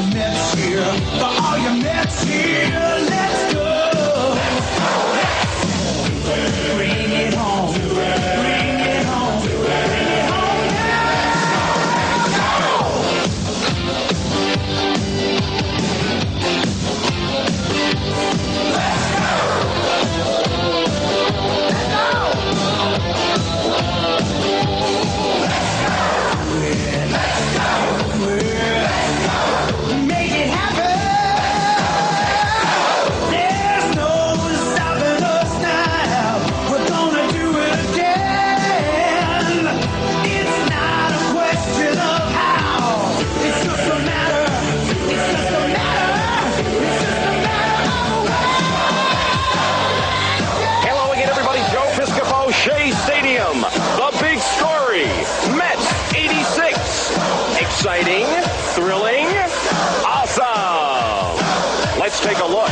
your Mets here, for all your Mets here, let's go. Bring it home, bring it home, bring it home, make it happen. There's no stopping us now. We're gonna do it again. It's not a question of how. It's just a matter. It's just a matter. It's just a matter of when. Hello again, everybody. Joe Piscopo, Shea Stadium. The big story. Mets 86. Exciting, thrilling, awesome. Let's take a look.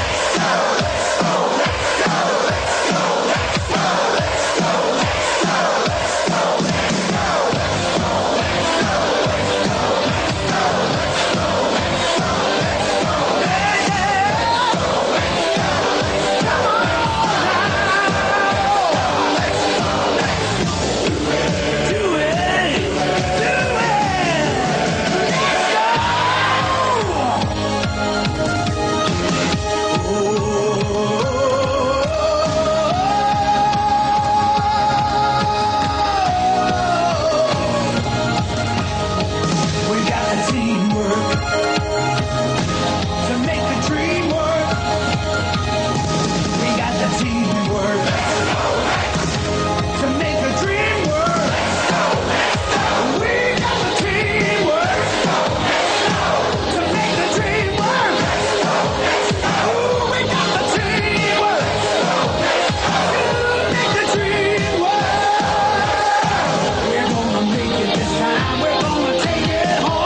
Do it! Do it! We got the teamwork to make the dream work. We got the teamwork to make the dream work. We got the teamwork to make the dream work. Ooh, we got the teamwork to make the dream work. We're gonna make it this time. We're gonna take it home.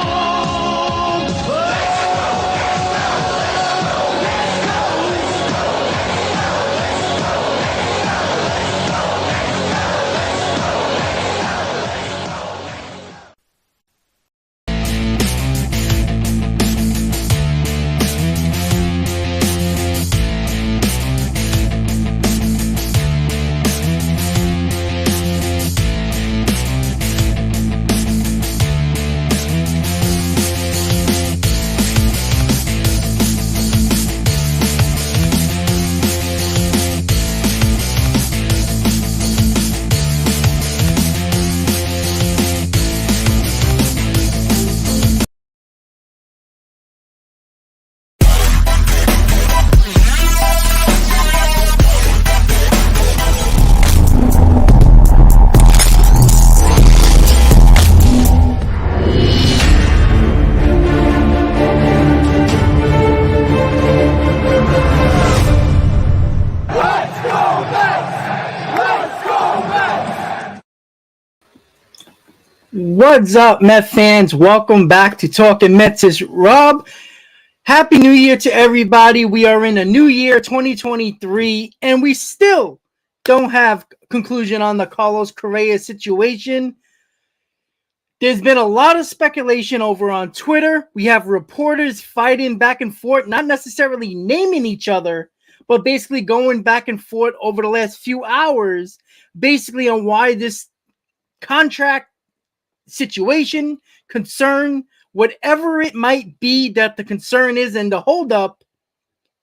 What's up, Met fans? Welcome back to Talking Mets. It's Rob. Happy New Year to everybody. We are in a new year, 2023, and we still don't have conclusion on the Carlos Correa situation. There's been a lot of speculation over on Twitter. We have reporters fighting back and forth, not necessarily naming each other, but basically going back and forth over the last few hours, basically on why this contract situation, concern, whatever it might be that the concern is and the holdup,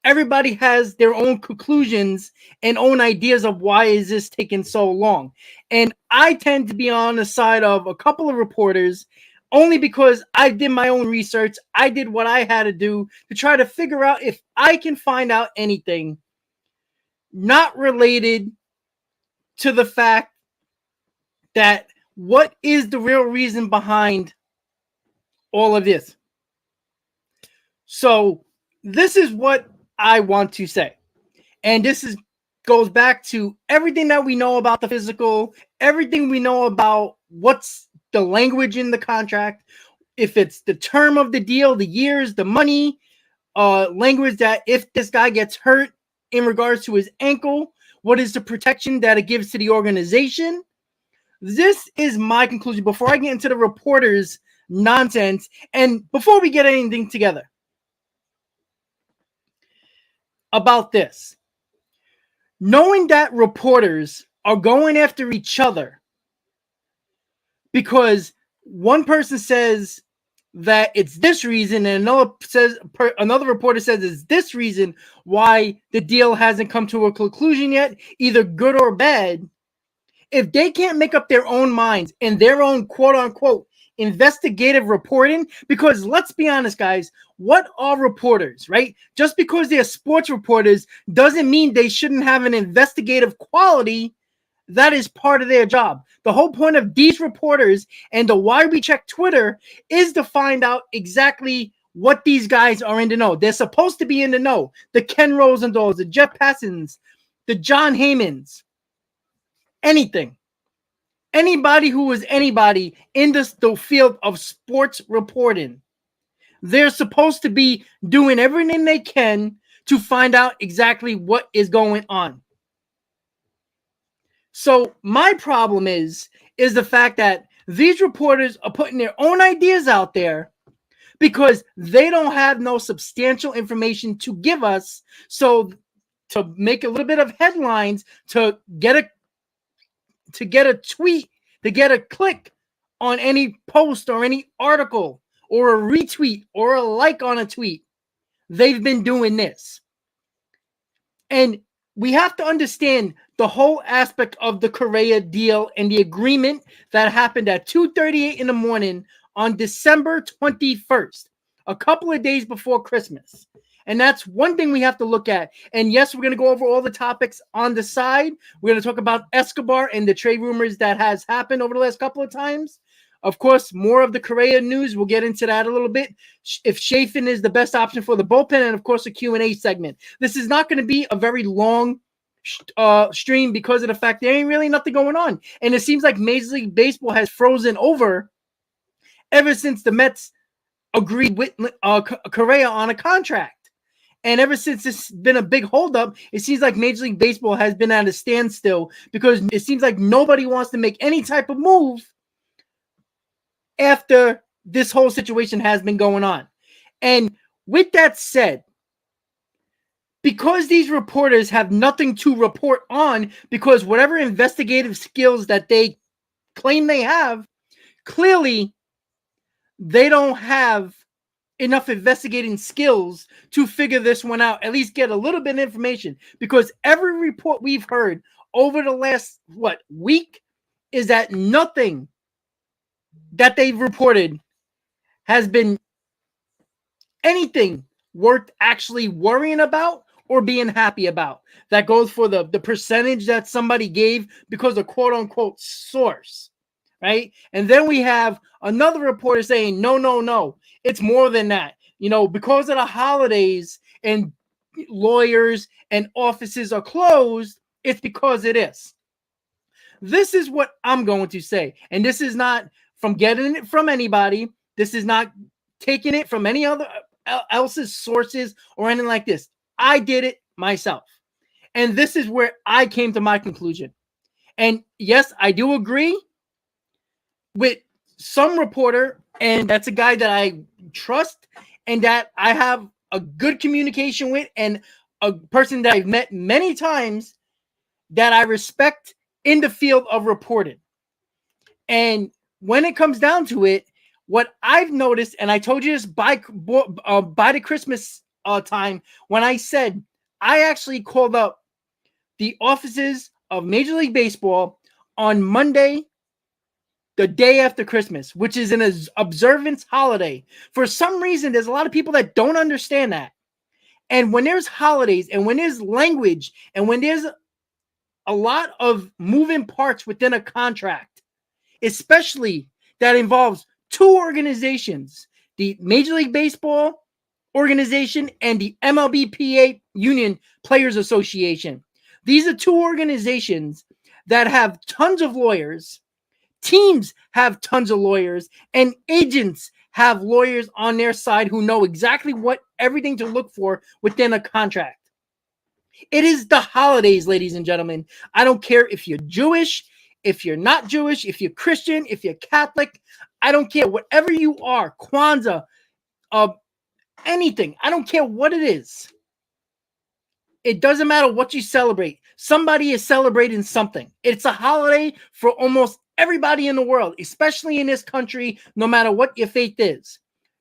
everybody has their own conclusions and own ideas of why is this taking so long. And I tend to be on the side of a couple of reporters only because I did my own research. I did what I had to do to try to figure out if I can find out anything not related to the fact that what is the real reason behind all of this. So this is what I want to say. And this goes back to everything that we know about the physical, everything we know about what's the language in the contract, if it's the term of the deal, the years, the money, language that if this guy gets hurt in regards to his ankle, what is the protection that it gives to the organization. This is my conclusion before I get into the reporters' nonsense and before we get anything together. about this. Knowing that reporters are going after each other because one person says that it's this reason and another reporter says it's this reason why the deal hasn't come to a conclusion yet, either good or bad. If they can't make up their own minds and their own quote unquote investigative reporting, because let's be honest, guys, what are reporters, right? Just because they're sports reporters doesn't mean they shouldn't have an investigative quality. That is part of their job. The whole point of these reporters and the why we check Twitter is to find out exactly what these guys are in the know. They're supposed to be in the know. The Ken Rosendals, the Jeff Passons, the John Heymans, anything. Anybody who is anybody in the field of sports reporting, they're supposed to be doing everything they can to find out exactly what is going on. So my problem is the fact that these reporters are putting their own ideas out there because they don't have no substantial information to give us. So to make a little bit of headlines, to get a tweet, to get a click on any post or any article or a retweet or a like on a tweet, they've been doing this. And we have to understand the whole aspect of the Correa deal and the agreement that happened at 2:38 in the morning on December 21st, a couple of days before Christmas. And that's one thing we have to look at. And yes, we're going to go over all the topics on the side. We're going to talk about Escobar and the trade rumors that has happened over the last couple of times. Of course, more of the Correa news. We'll get into that a little bit. If Chafin is the best option for the bullpen, and of course, a Q&A segment. This is not going to be a very long stream because of the fact there ain't really nothing going on. And it seems like Major League Baseball has frozen over ever since the Mets agreed with Correa on a contract. And ever since it's been a big holdup, it seems like Major League Baseball has been at a standstill because it seems like nobody wants to make any type of move after this whole situation has been going on. And with that said, because these reporters have nothing to report on, because whatever investigative skills that they claim they have, clearly they don't have enough investigating skills to figure this one out, at least get a little bit of information, because every report we've heard over the last week is that nothing that they've reported has been anything worth actually worrying about or being happy about. That goes for the percentage that somebody gave because of quote unquote source, right? And then we have another reporter saying, no, it's more than that. Because of the holidays and lawyers and offices are closed, it's because it is. This is what I'm going to say. And this is not from getting it from anybody. This is not taking it from any other else's sources or anything like this. I did it myself. And this is where I came to my conclusion. And yes, I do agree with some reporter, and that's a guy that I trust and that I have a good communication with, and a person that I've met many times that I respect in the field of reporting. And when it comes down to it, what I've noticed, and I told you this by the Christmas time, when I said I actually called up the offices of Major League Baseball on Monday, the day after Christmas, which is an observance holiday. For some reason, there's a lot of people that don't understand that. And when there's holidays and when there's language and when there's a lot of moving parts within a contract, especially that involves two organizations, the Major League Baseball organization and the MLBPA Union Players Association. These are two organizations that have tons of lawyers. Teams have tons of lawyers, and agents have lawyers on their side who know exactly what everything to look for within a contract. It is the holidays, ladies and gentlemen. I don't care if you're Jewish, if you're not Jewish, if you're Christian, if you're Catholic. I don't care. Whatever you are, Kwanzaa, anything. I don't care what it is. It doesn't matter what you celebrate. Somebody is celebrating something. It's a holiday for almost everybody in the world, especially in this country, no matter what your faith is.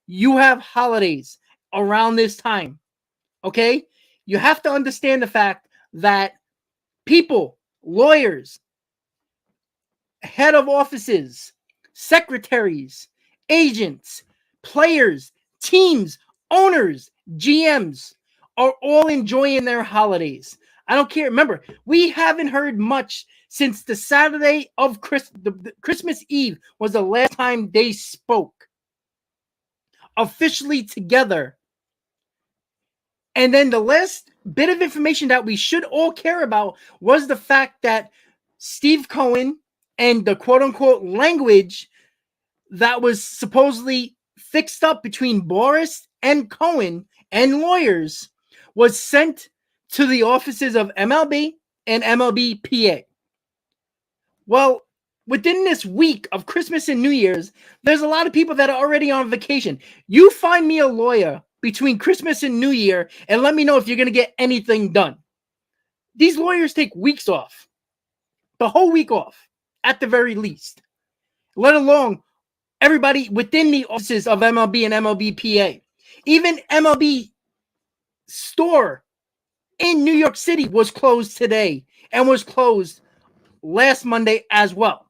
You have holidays around this time, okay? You have to understand the fact that people, lawyers, head of offices, secretaries, agents, players, teams, owners, GMs are all enjoying their holidays. I don't care. Remember, we haven't heard much since the Saturday of Christmas Eve was the last time they spoke officially together. And then the last bit of information that we should all care about was the fact that Steve Cohen and the quote-unquote language that was supposedly fixed up between Boras and Cohen and lawyers was sent to the offices of MLB and MLB PA. Well, within this week of Christmas and New Year's, there's a lot of people that are already on vacation. You find me a lawyer between Christmas and New Year and let me know if you're going to get anything done. These lawyers take weeks off, the whole week off, at the very least, let alone everybody within the offices of MLB and MLB PA. Even MLB store in New York City was closed today and was closed last Monday as well.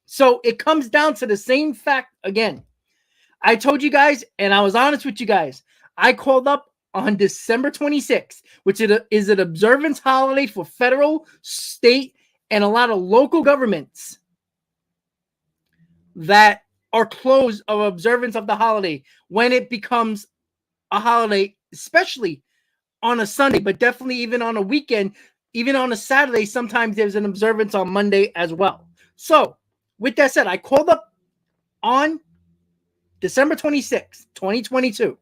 So it comes down to the same fact again. I told you guys, and I was honest with you guys, I called up on December 26th, which is an observance holiday for federal, state, and a lot of local governments that are closed of observance of the holiday when it becomes a holiday, especially on a Sunday, but definitely even on a weekend, even on a Saturday. Sometimes there's an observance on Monday as well. So with that said, I called up on December 26th, 2022,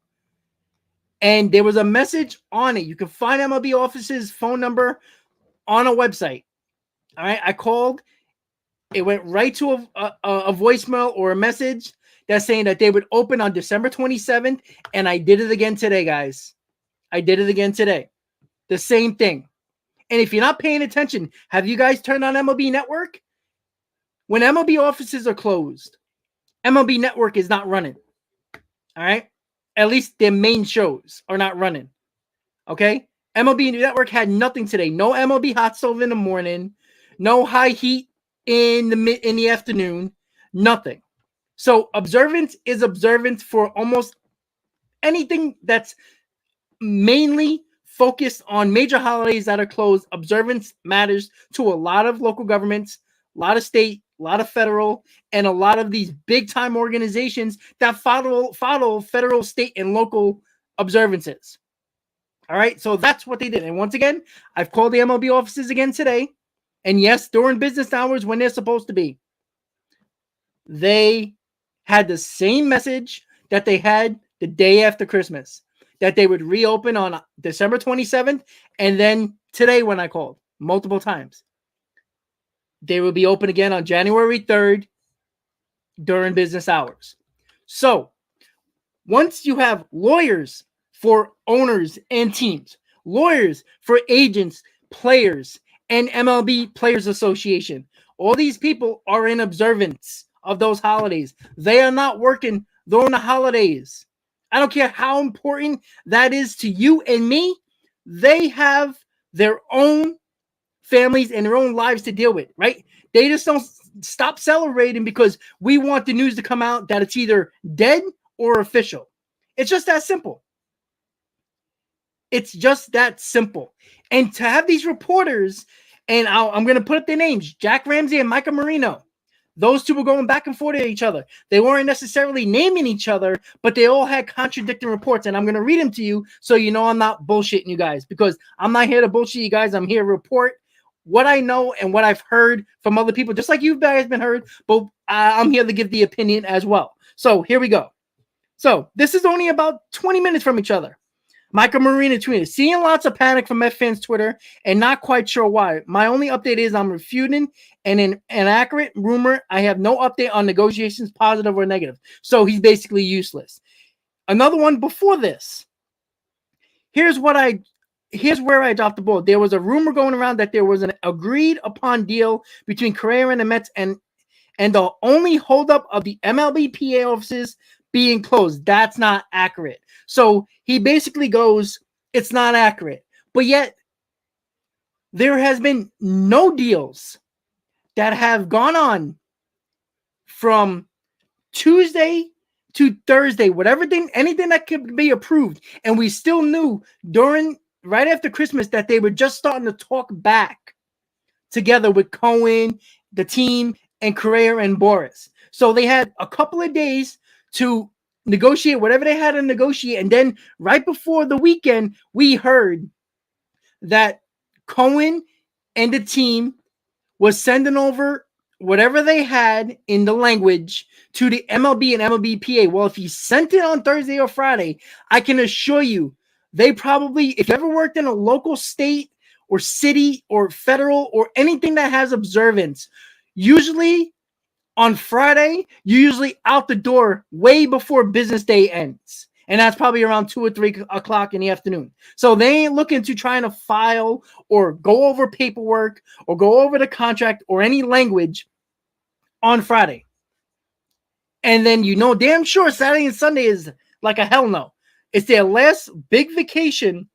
and there was a message on it. You can find MLB office's phone number on a website. All right, I called. It went right to a voicemail or a message that's saying that they would open on December 27th, and I did it again today, guys. I did it again today. The same thing. And if you're not paying attention, have you guys turned on MLB Network? When MLB offices are closed, MLB Network is not running. All right? At least their main shows are not running. Okay? MLB Network had nothing today. No MLB Hot Stove in the morning. No High Heat in the afternoon. Nothing. So observance is observance for almost anything that's mainly focused on major holidays that are closed. Observance matters to a lot of local governments, a lot of state, a lot of federal, and a lot of these big time organizations that follow federal, state, and local observances. All right, so that's what they did. And once again, I've called the MLB offices again today. And yes, during business hours when they're supposed to be, they had the same message that they had the day after Christmas, that they would reopen on December 27th. And then today when I called multiple times, they will be open again on January 3rd during business hours. So once you have lawyers for owners and teams, lawyers for agents, players, and MLB Players Association, all these people are in observance of those holidays. They are not working during the holidays. I don't care how important that is to you and me. They have their own families and their own lives to deal with, right? They just don't stop celebrating because we want the news to come out that it's either dead or official. It's just that simple. It's just that simple. And to have these reporters, and I'm going to put up their names, Jack Ramsey and Micah Marino. Those two were going back and forth at each other. They weren't necessarily naming each other, but they all had contradicting reports. And I'm going to read them to you so you know I'm not bullshitting you guys, because I'm not here to bullshit you guys. I'm here to report what I know and what I've heard from other people, just like you guys been heard, but I'm here to give the opinion as well. So here we go. So this is only about 20 minutes from each other. Micah Marino tweeted, seeing lots of panic from Mets fans' Twitter and not quite sure why. My only update is I'm refuting an inaccurate rumor. I have no update on negotiations, positive or negative. So he's basically useless. Another one before this. Here's what I here's where I dropped the ball. There was a rumor going around that there was an agreed upon deal between Correa and the Mets, and the only holdup of the MLB PA offices being closed. That's not accurate. So he basically goes, it's not accurate. But yet, there has been no deals that have gone on from Tuesday to Thursday, anything that could be approved. And we still knew right after Christmas that they were just starting to talk back together with Cohen, the team, and Correa and Boras. So they had a couple of days to negotiate whatever they had to negotiate. And then right before the weekend, we heard that Cohen and the team was sending over whatever they had in the language to the MLB and MLBPA. Well, if you sent it on Thursday or Friday, I can assure you they probably, if you ever worked in a local state or city or federal or anything that has observance, usually on Friday, you're usually out the door way before business day ends. And that's probably around 2 or 3 o'clock in the afternoon. So they ain't looking to trying to file or go over paperwork or go over the contract or any language on Friday. And then damn sure Saturday and Sunday is like a hell no. It's their last big vacation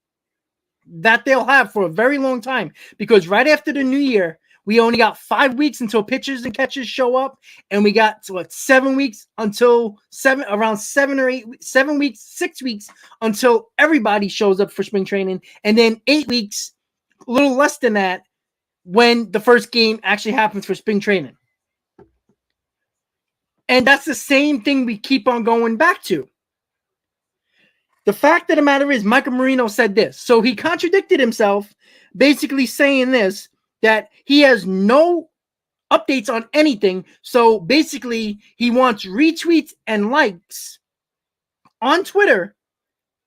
that they'll have for a very long time. Because right after the new year, we only got 5 weeks until pitchers and catchers show up, and we got 7 weeks until 6 weeks until everybody shows up for spring training, and then 8 weeks, a little less than that, when the first game actually happens for spring training. And that's the same thing we keep on going back to. The fact of the matter is, Michael Marino said this. So he contradicted himself, basically saying this, that he has no updates on anything. So basically, he wants retweets and likes on Twitter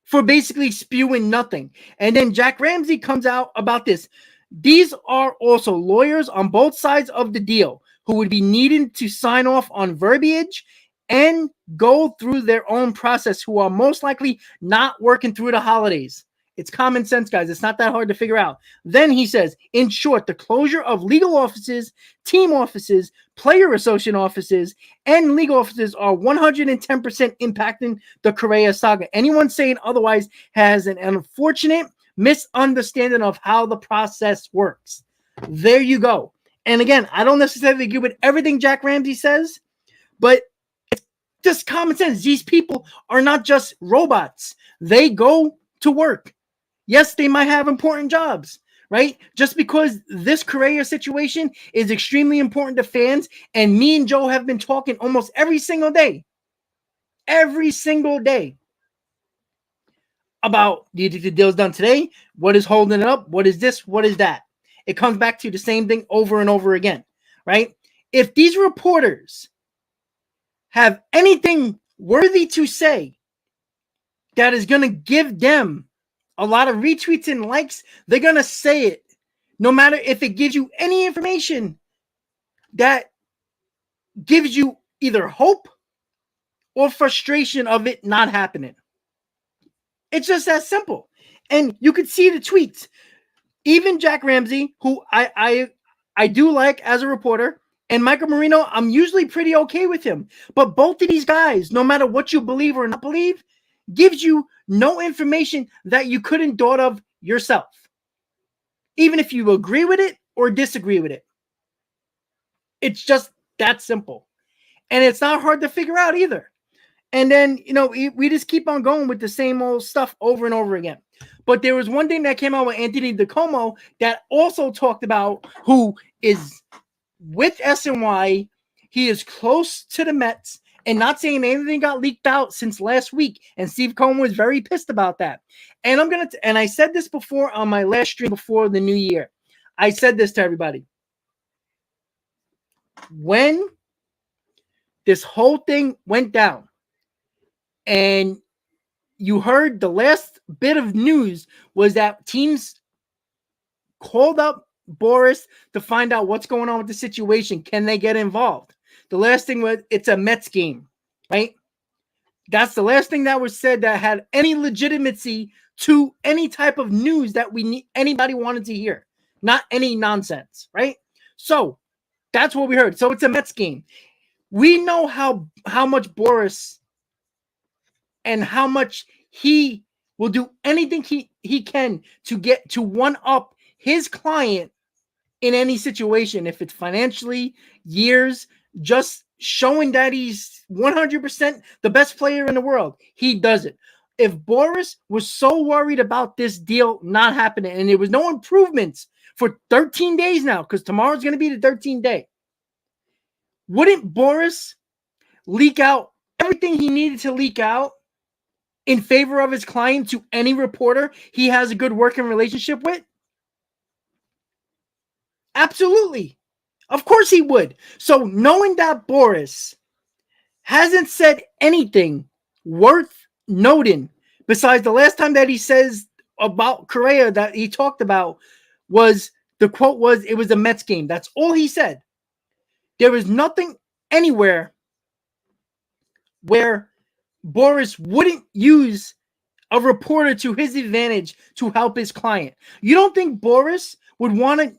for basically spewing nothing. And then Jack Ramsey comes out about this. These are also lawyers on both sides of the deal who would be needing to sign off on verbiage and go through their own process, who are most likely not working through the holidays. It's common sense, guys. It's not that hard to figure out. Then he says, in short, the closure of legal offices, team offices, player association offices, and legal offices are 110% impacting the Correa saga. Anyone saying otherwise has an unfortunate misunderstanding of how the process works. There you go. And again, I don't necessarily agree with everything Jack Ramsey says, but it's just common sense. These people are not just robots. They go to work. Yes, they might have important jobs, right? Just because this Correa situation is extremely important to fans, and me and Joe have been talking almost every single day about the deal's done today, what is holding it up, what is this, what is that. It comes back to the same thing over and over again, right? If these reporters have anything worthy to say that is going to give them a lot of retweets and likes, they're going to say it, no matter if it gives you any information that gives you either hope or frustration of it not happening. It's just that simple. And you could see the tweets. Even Jack Ramsey, who I do like as a reporter, and Michael Marino, I'm usually pretty okay with him. But both of these guys, no matter what you believe or not believe, gives you no information that you couldn't thought of yourself, even if you agree with it or disagree with it. It's just that simple. And it's not hard to figure out either. And then, we just keep on going with the same old stuff over and over again. But there was one thing that came out with Anthony DiComo that also talked about, who is with SNY. He is close to the Mets, and not saying anything got leaked out since last week. And Steve Cohen was very pissed about that. And and I said this before on my last stream before the new year. I said this to everybody. When this whole thing went down, and you heard the last bit of news was that teams called up Boras to find out what's going on with the situation. Can they get involved? The last thing was, it's a Mets game, right? That's the last thing that was said that had any legitimacy to any type of news that anybody wanted to hear. Not any nonsense, right? So that's what we heard. So it's a Mets game. We know how much Boras and how much he will do anything he can to get to one up his client in any situation. If it's financially, years, just showing that he's 100% the best player in the world, he does it. If Boras was so worried about this deal not happening and there was no improvements for 13 days now, because tomorrow's going to be the 13th day, wouldn't Boras leak out everything he needed to leak out in favor of his client to any reporter he has a good working relationship with? Absolutely. Of course he would. So knowing that Boras hasn't said anything worth noting besides the last time that he says about Correa that he talked about was, the quote was, it was a Mets game. That's all he said. There was nothing anywhere where Boras wouldn't use a reporter to his advantage to help his client. You don't think Boras would want to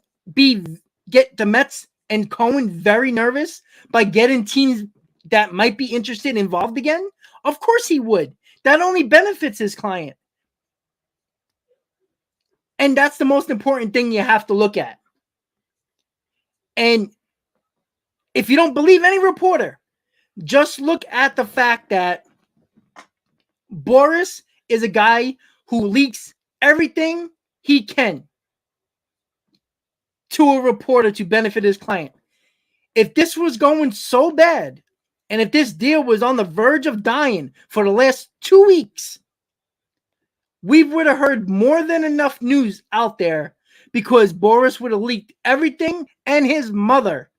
get the Mets and Cohen very nervous by getting teams that might be interested involved again? Of course he would. That only benefits his client. And that's the most important thing you have to look at. And if you don't believe any reporter, just look at the fact that Boras is a guy who leaks everything he can to a reporter to benefit his client. If this was going so bad, and if this deal was on the verge of dying for the last 2 weeks, we would have heard more than enough news out there, because Boras would have leaked everything and his mother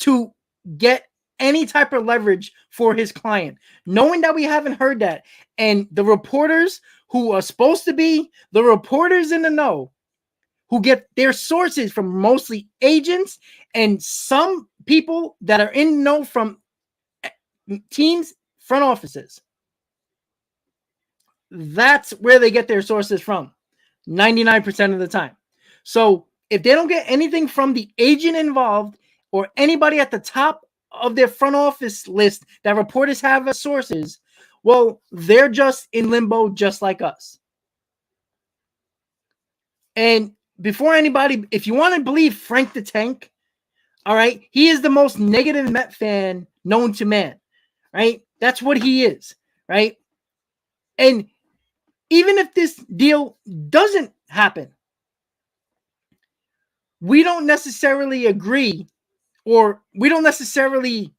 to get any type of leverage for his client. Knowing that we haven't heard that, and the reporters who are supposed to be the reporters in the know, who get their sources from mostly agents and some people that are in the know from teams' front offices. That's where they get their sources from 99% of the time. So if they don't get anything from the agent involved or anybody at the top of their front office list that reporters have as sources, well, they're just in limbo just like us. And before anybody, if you want to believe Frank the Tank, all right, he is the most negative Met fan known to man, right? That's what he is, right? And even if this deal doesn't happen, we don't necessarily agree, or we don't necessarily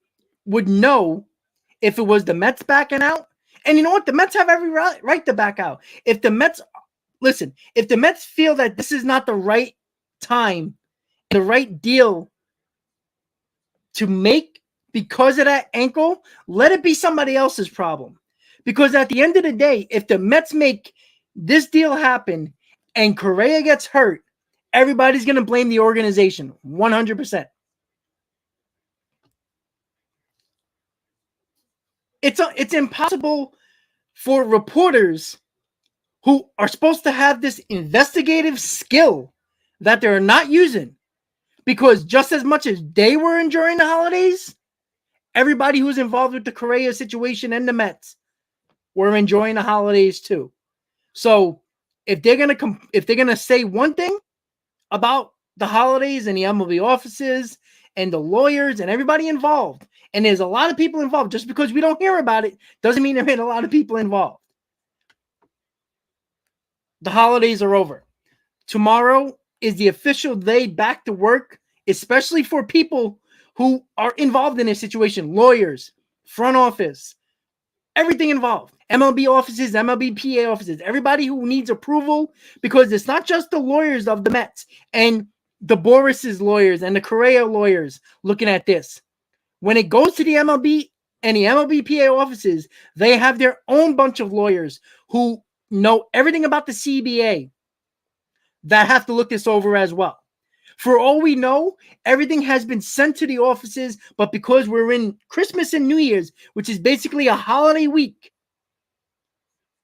would know if it was the Mets backing out. And you know what? The Mets have every right to back out. If the Mets, listen, if the Mets feel that this is not the right time, the right deal to make because of that ankle, let it be somebody else's problem. Because at the end of the day, if the Mets make this deal happen and Correa gets hurt, everybody's going to blame the organization 100%. It's impossible for reporters who are supposed to have this investigative skill that they're not using, because just as much as they were enjoying the holidays, everybody who's involved with the Correa situation and the Mets were enjoying the holidays too. So if they're gonna say one thing about the holidays and the MLB offices and the lawyers and everybody involved, and there's a lot of people involved, just because we don't hear about it doesn't mean there ain't a lot of people involved. The holidays are over. Tomorrow is the official day back to work, especially for people who are involved in this situation. Lawyers, front office, everything involved. MLB offices, MLB PA offices, everybody who needs approval, because it's not just the lawyers of the Mets and the Boras' lawyers and the Correa lawyers looking at this. When it goes to the MLB and the MLB PA offices, they have their own bunch of lawyers who know everything about the CBA that have to look this over as well. For all we know, everything has been sent to the offices, but because we're in Christmas and New Year's, which is basically a holiday week,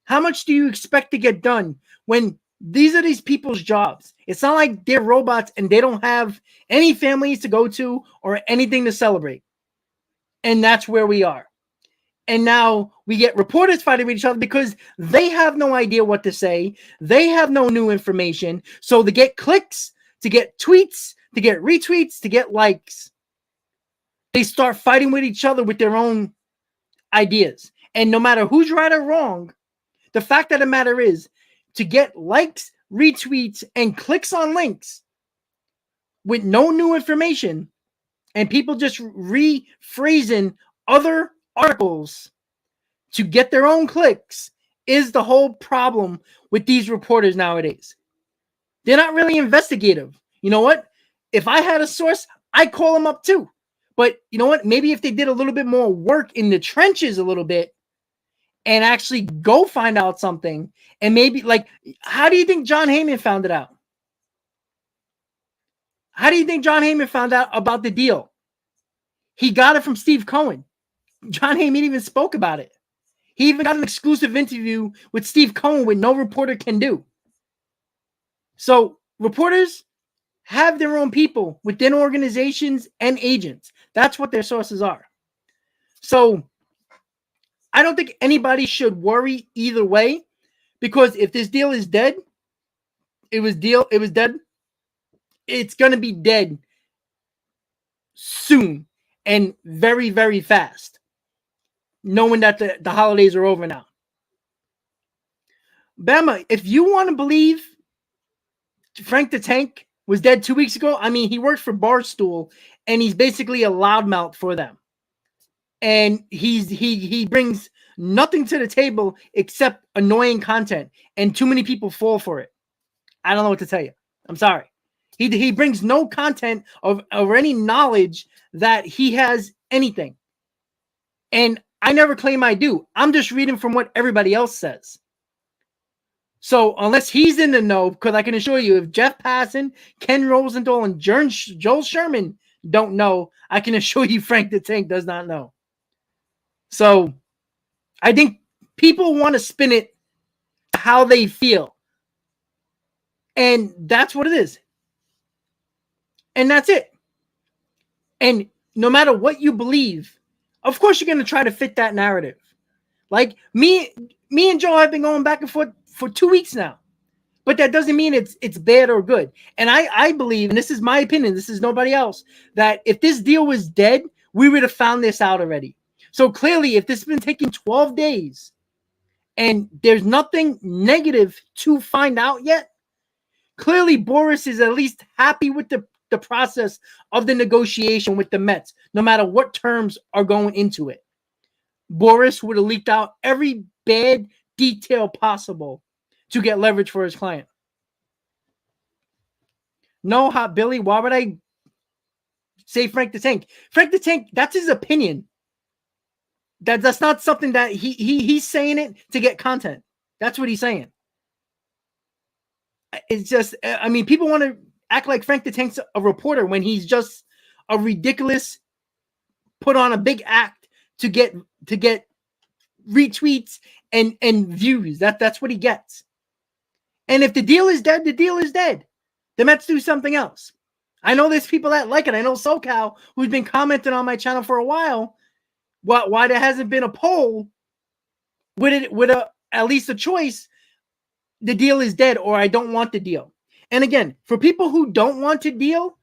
How much do you expect to get done when these are these people's jobs? It's not like they're robots and they don't have any families to go to or anything to celebrate. And that's where we are. And now we get reporters fighting with each other because they have no idea what to say. They have no new information. So to get clicks, to get tweets, to get retweets, to get likes, they start fighting with each other with their own ideas. And no matter who's right or wrong, the fact of the matter is to get likes, retweets, and clicks on links with no new information and people just rephrasing other articles to get their own clicks is the whole problem with these reporters nowadays. They're not really investigative. You know what? If I had a source, I'd call them up too. But you know what? Maybe if they did a little bit more work in the trenches a little bit and actually go find out something, and maybe, like, how do you think John Heyman found it out? How do you think John Heyman found out about the deal? He got it from Steve Cohen. John Heyman even spoke about it. He even got an exclusive interview with Steve Cohen, which no reporter can do. So reporters have their own people within organizations and agents. That's what their sources are. So I don't think anybody should worry either way, because if this deal is dead, it was dead. It's going to be dead soon and very, very fast, knowing that the holidays are over now. Bama, if you want to believe Frank the Tank was dead 2 weeks ago, I mean, he works for Barstool, and he's basically a loudmouth for them. And he brings nothing to the table except annoying content, and too many people fall for it. I don't know what to tell you. I'm sorry. He brings no content of any knowledge that he has anything. And I never claim I do. I'm just reading from what everybody else says. So unless he's in the know, because I can assure you, if Jeff Passan, Ken Rosenthal, and Joel Sherman don't know, I can assure you Frank the Tank does not know. So I think people want to spin it how they feel. And that's what it is. And that's it. And no matter what you believe, of course you're going to try to fit that narrative. Like me and Joe have been going back and forth for 2 weeks now. But that doesn't mean it's bad or good. And I believe, and this is my opinion, this is nobody else, that if this deal was dead, we would have found this out already. So clearly, if this has been taking 12 days and there's nothing negative to find out yet, clearly Boras is at least happy with the process of the negotiation with the Mets, no matter what terms are going into it. Boras would have leaked out every bad detail possible to get leverage for his client. No, Hot Billy, why would I say Frank the Tank? Frank the Tank, that's his opinion. That's not something that he's saying it to get content. That's what he's saying. It's just, I mean, people want to act like Frank the Tank's a reporter when he's just a ridiculous, put on a big act to get retweets and views. That's what he gets. And if the deal is dead, the deal is dead. The Mets do something else. I know there's people that like it. I know SoCal, who's been commenting on my channel for a while, why there hasn't been a poll with at least a choice. The deal is dead, or I don't want the deal. And again, for people who don't want to deal,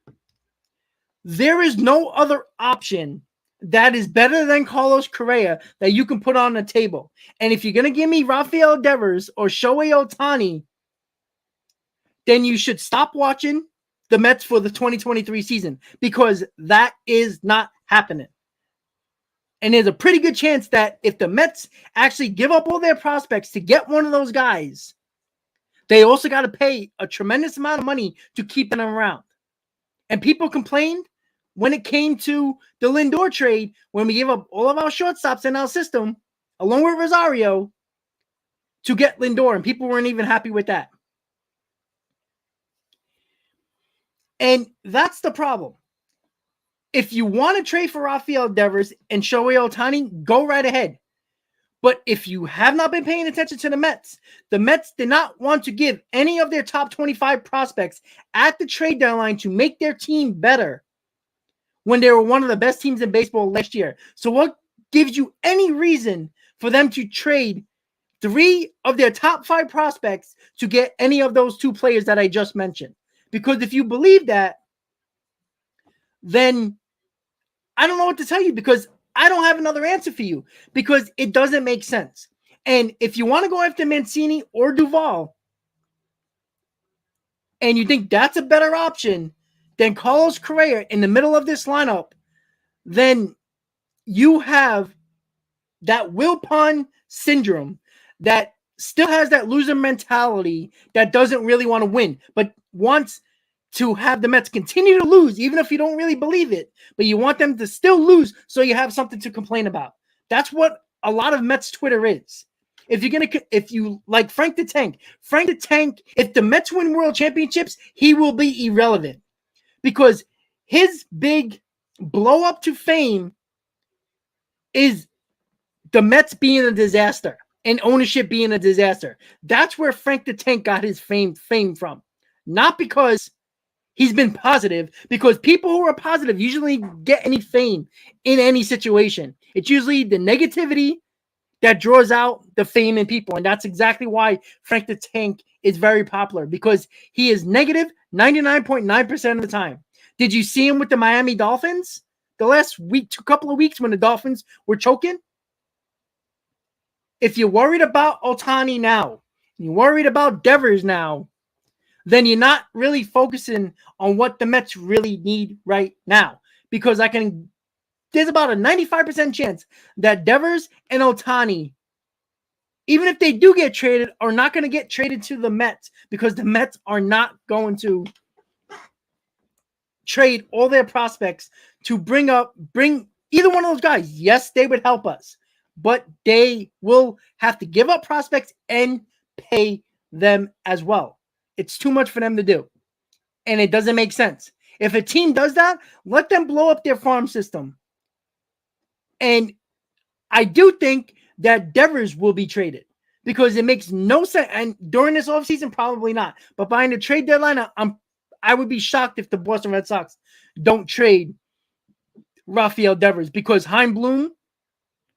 there is no other option that is better than Carlos Correa that you can put on the table. And if you're going to give me Rafael Devers or Shohei Ohtani, then you should stop watching the Mets for the 2023 season, because that is not happening. And there's a pretty good chance that if the Mets actually give up all their prospects to get one of those guys, they also got to pay a tremendous amount of money to keep them around. And people complained when it came to the Lindor trade, when we gave up all of our shortstops in our system, along with Rosario, to get Lindor, and people weren't even happy with that. And that's the problem. If you want to trade for Rafael Devers and Shohei Ohtani, go right ahead. But if you have not been paying attention to the Mets did not want to give any of their top 25 prospects at the trade deadline to make their team better when they were one of the best teams in baseball last year. So what gives you any reason for them to trade 3 of their top 5 prospects to get any of those 2 players that I just mentioned? Because if you believe that, then I don't know what to tell you, because I don't have another answer for you, because it doesn't make sense. And if you want to go after Mancini or Duvall, and you think that's a better option than Carlos Correa in the middle of this lineup, then you have that Wilpon syndrome that still has that loser mentality, that doesn't really want to win, but wants to have the Mets continue to lose, even if you don't really believe it, but you want them to still lose so you have something to complain about. That's what a lot of Mets Twitter is. If you like Frank the Tank, if the Mets win world championships, he will be irrelevant, because his big blow up to fame is the Mets being a disaster and ownership being a disaster. That's where Frank the Tank got his fame from. Not because he's been positive, because people who are positive usually get any fame in any situation. It's usually the negativity that draws out the fame in people. And that's exactly why Frank the Tank is very popular, because he is negative 99.9% of the time. Did you see him with the Miami Dolphins the last couple of weeks when the Dolphins were choking? If you're worried about Ohtani now, you're worried about Devers now, then you're not really focusing on what the Mets really need right now. Because there's about a 95% chance that Devers and Ohtani, even if they do get traded, are not going to get traded to the Mets, because the Mets are not going to trade all their prospects to bring either one of those guys. Yes, they would help us, but they will have to give up prospects and pay them as well. It's too much for them to do, and it doesn't make sense. If a team does that, let them blow up their farm system. And I do think that Devers will be traded, because it makes no sense. And during this offseason, probably not. But by the trade deadline, I would be shocked if the Boston Red Sox don't trade Rafael Devers, because Chaim Bloom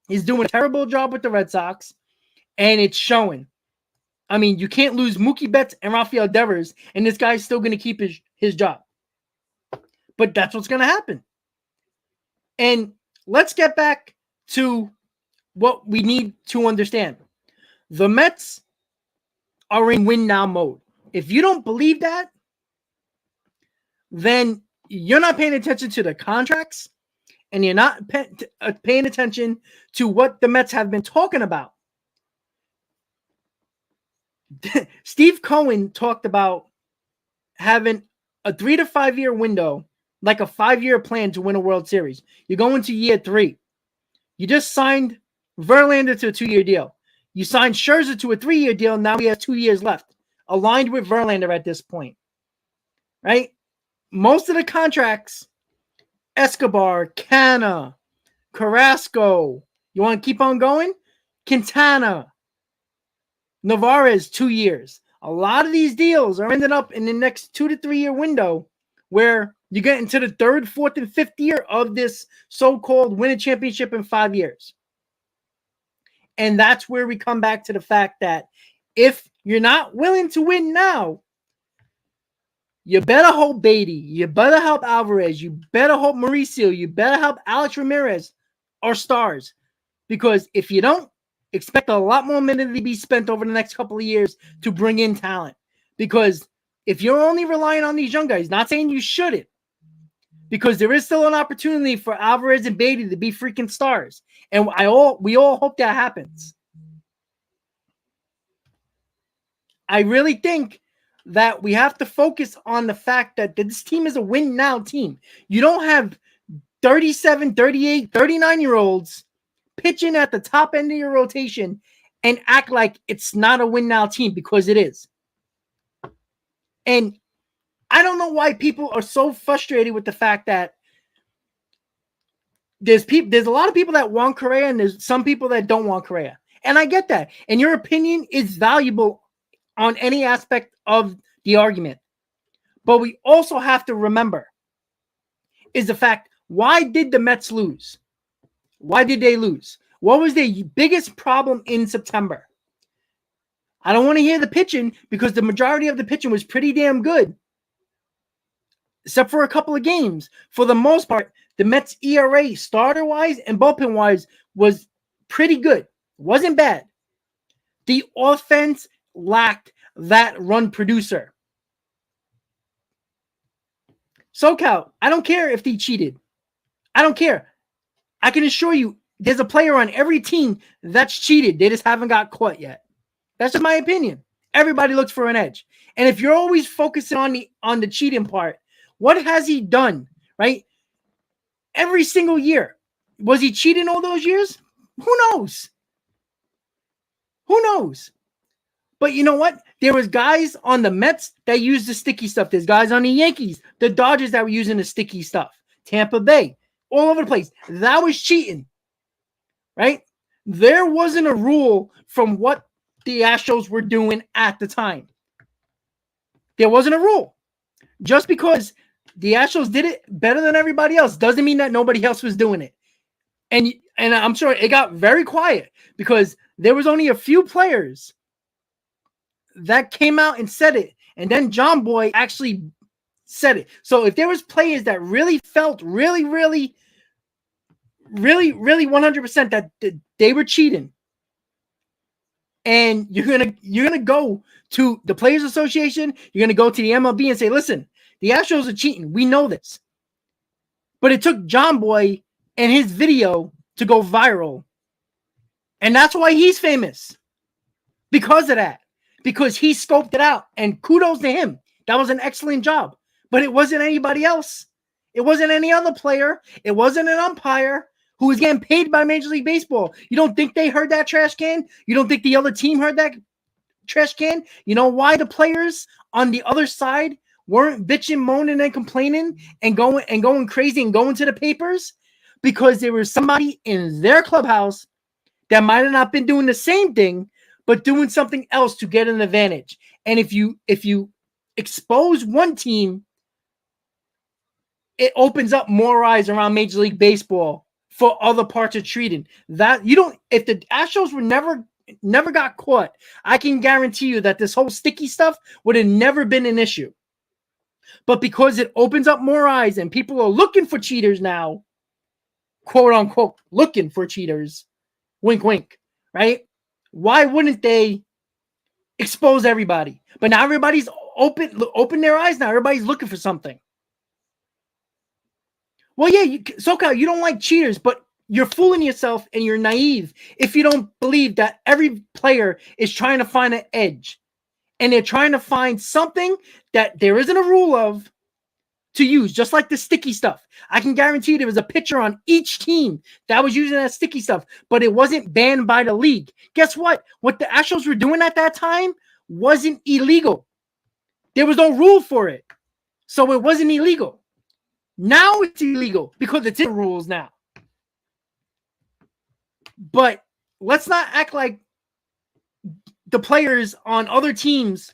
is doing a terrible job with the Red Sox, and it's showing. I mean, you can't lose Mookie Betts and Rafael Devers, and this guy's still going to keep his job. But that's what's going to happen. And let's get back to what we need to understand. The Mets are in win now mode. If you don't believe that, then you're not paying attention to the contracts, and you're not paying attention to what the Mets have been talking about. Steve Cohen talked about having a 3 to 5 year window, like a 5-year plan to win a World Series. You're going to year 3. You just signed Verlander to a 2-year deal. You signed Scherzer to a 3-year deal. Now he has 2 years left, aligned with Verlander at this point, right? Most of the contracts, Escobar, Canna, Carrasco, you want to keep on going? Quintana, Narvaez, 2 years. A lot of these deals are ending up in the next 2 to 3 year window, where you get into the 3rd, 4th, and 5th year of this so-called win a championship in 5 years. And that's where we come back to the fact that if you're not willing to win now, you better hope Beatty, you better help Alvarez, you better hope Mauricio, you better help Alex Ramirez are stars. Because if you don't, expect a lot more money to be spent over the next couple of years to bring in talent. Because if you're only relying on these young guys, not saying you shouldn't, because there is still an opportunity for Alvarez and Beatty to be freaking stars. And we all hope that happens. I really think that we have to focus on the fact that this team is a win now team. You don't have 37, 38, 39-year-olds pitching at the top end of your rotation and act like it's not a win now team, because it is. And I don't know why people are so frustrated with the fact that there's a lot of people that want Correa and there's some people that don't want Correa. And I get that. And your opinion is valuable on any aspect of the argument. But we also have to remember is the fact, why did the Mets lose? Why did they lose? What was their biggest problem in September? I don't want to hear the pitching because the majority of the pitching was pretty damn good. Except for a couple of games. For the most part, the Mets ERA starter-wise and bullpen-wise was pretty good. Wasn't bad. The offense lacked that run producer. SoCal, I don't care if they cheated. I don't care. I can assure you, there's a player on every team that's cheated. They just haven't got caught yet. That's just my opinion. Everybody looks for an edge. And if you're always focusing on the cheating part, what has he done, right? Every single year. Was he cheating all those years? Who knows? Who knows? But you know what? There was guys on the Mets that used the sticky stuff. There's guys on the Yankees, the Dodgers that were using the sticky stuff. Tampa Bay, all over the place. That was cheating, right? There wasn't a rule from what the Astros were doing at the time. There wasn't a rule. Just because the Astros did it better than everybody else doesn't mean that nobody else was doing it. And I'm sure it got very quiet because there was only a few players that came out and said it. And then John Boy actually said it. So if there was players that really felt really 100% that they were cheating, and you're gonna go to the Players Association, you're gonna go to the MLB and say, listen, the Astros are cheating. We know this. But it took John Boy and his video to go viral. And that's why he's famous. Because of that. Because he scoped it out. And kudos to him. That was an excellent job. But it wasn't anybody else. It wasn't any other player. It wasn't an umpire who was getting paid by Major League Baseball. You don't think they heard that trash can? You don't think the other team heard that trash can? You know why the players on the other side weren't bitching, moaning, and complaining and going crazy and going to the papers? Because there was somebody in their clubhouse that might have not been doing the same thing, but doing something else to get an advantage. And if you expose one team, it opens up more eyes around Major League Baseball for other parts of treating. That you don't. If the Astros were never got caught, I can guarantee you that this whole sticky stuff would have never been an issue. But because it opens up more eyes and people are looking for cheaters now, quote unquote, looking for cheaters, wink, wink, right? Why wouldn't they expose everybody? But now everybody's open their eyes now. Everybody's looking for something. Well, yeah, SoCal, you don't like cheaters, but you're fooling yourself and you're naive if you don't believe that every player is trying to find an edge. And they're trying to find something that there isn't a rule of to use, just like the sticky stuff. I can guarantee there was a pitcher on each team that was using that sticky stuff, but it wasn't banned by the league. Guess what? What the Astros were doing at that time wasn't illegal. There was no rule for it. So it wasn't illegal. Now it's illegal because it's in the rules now. But let's not act like the players on other teams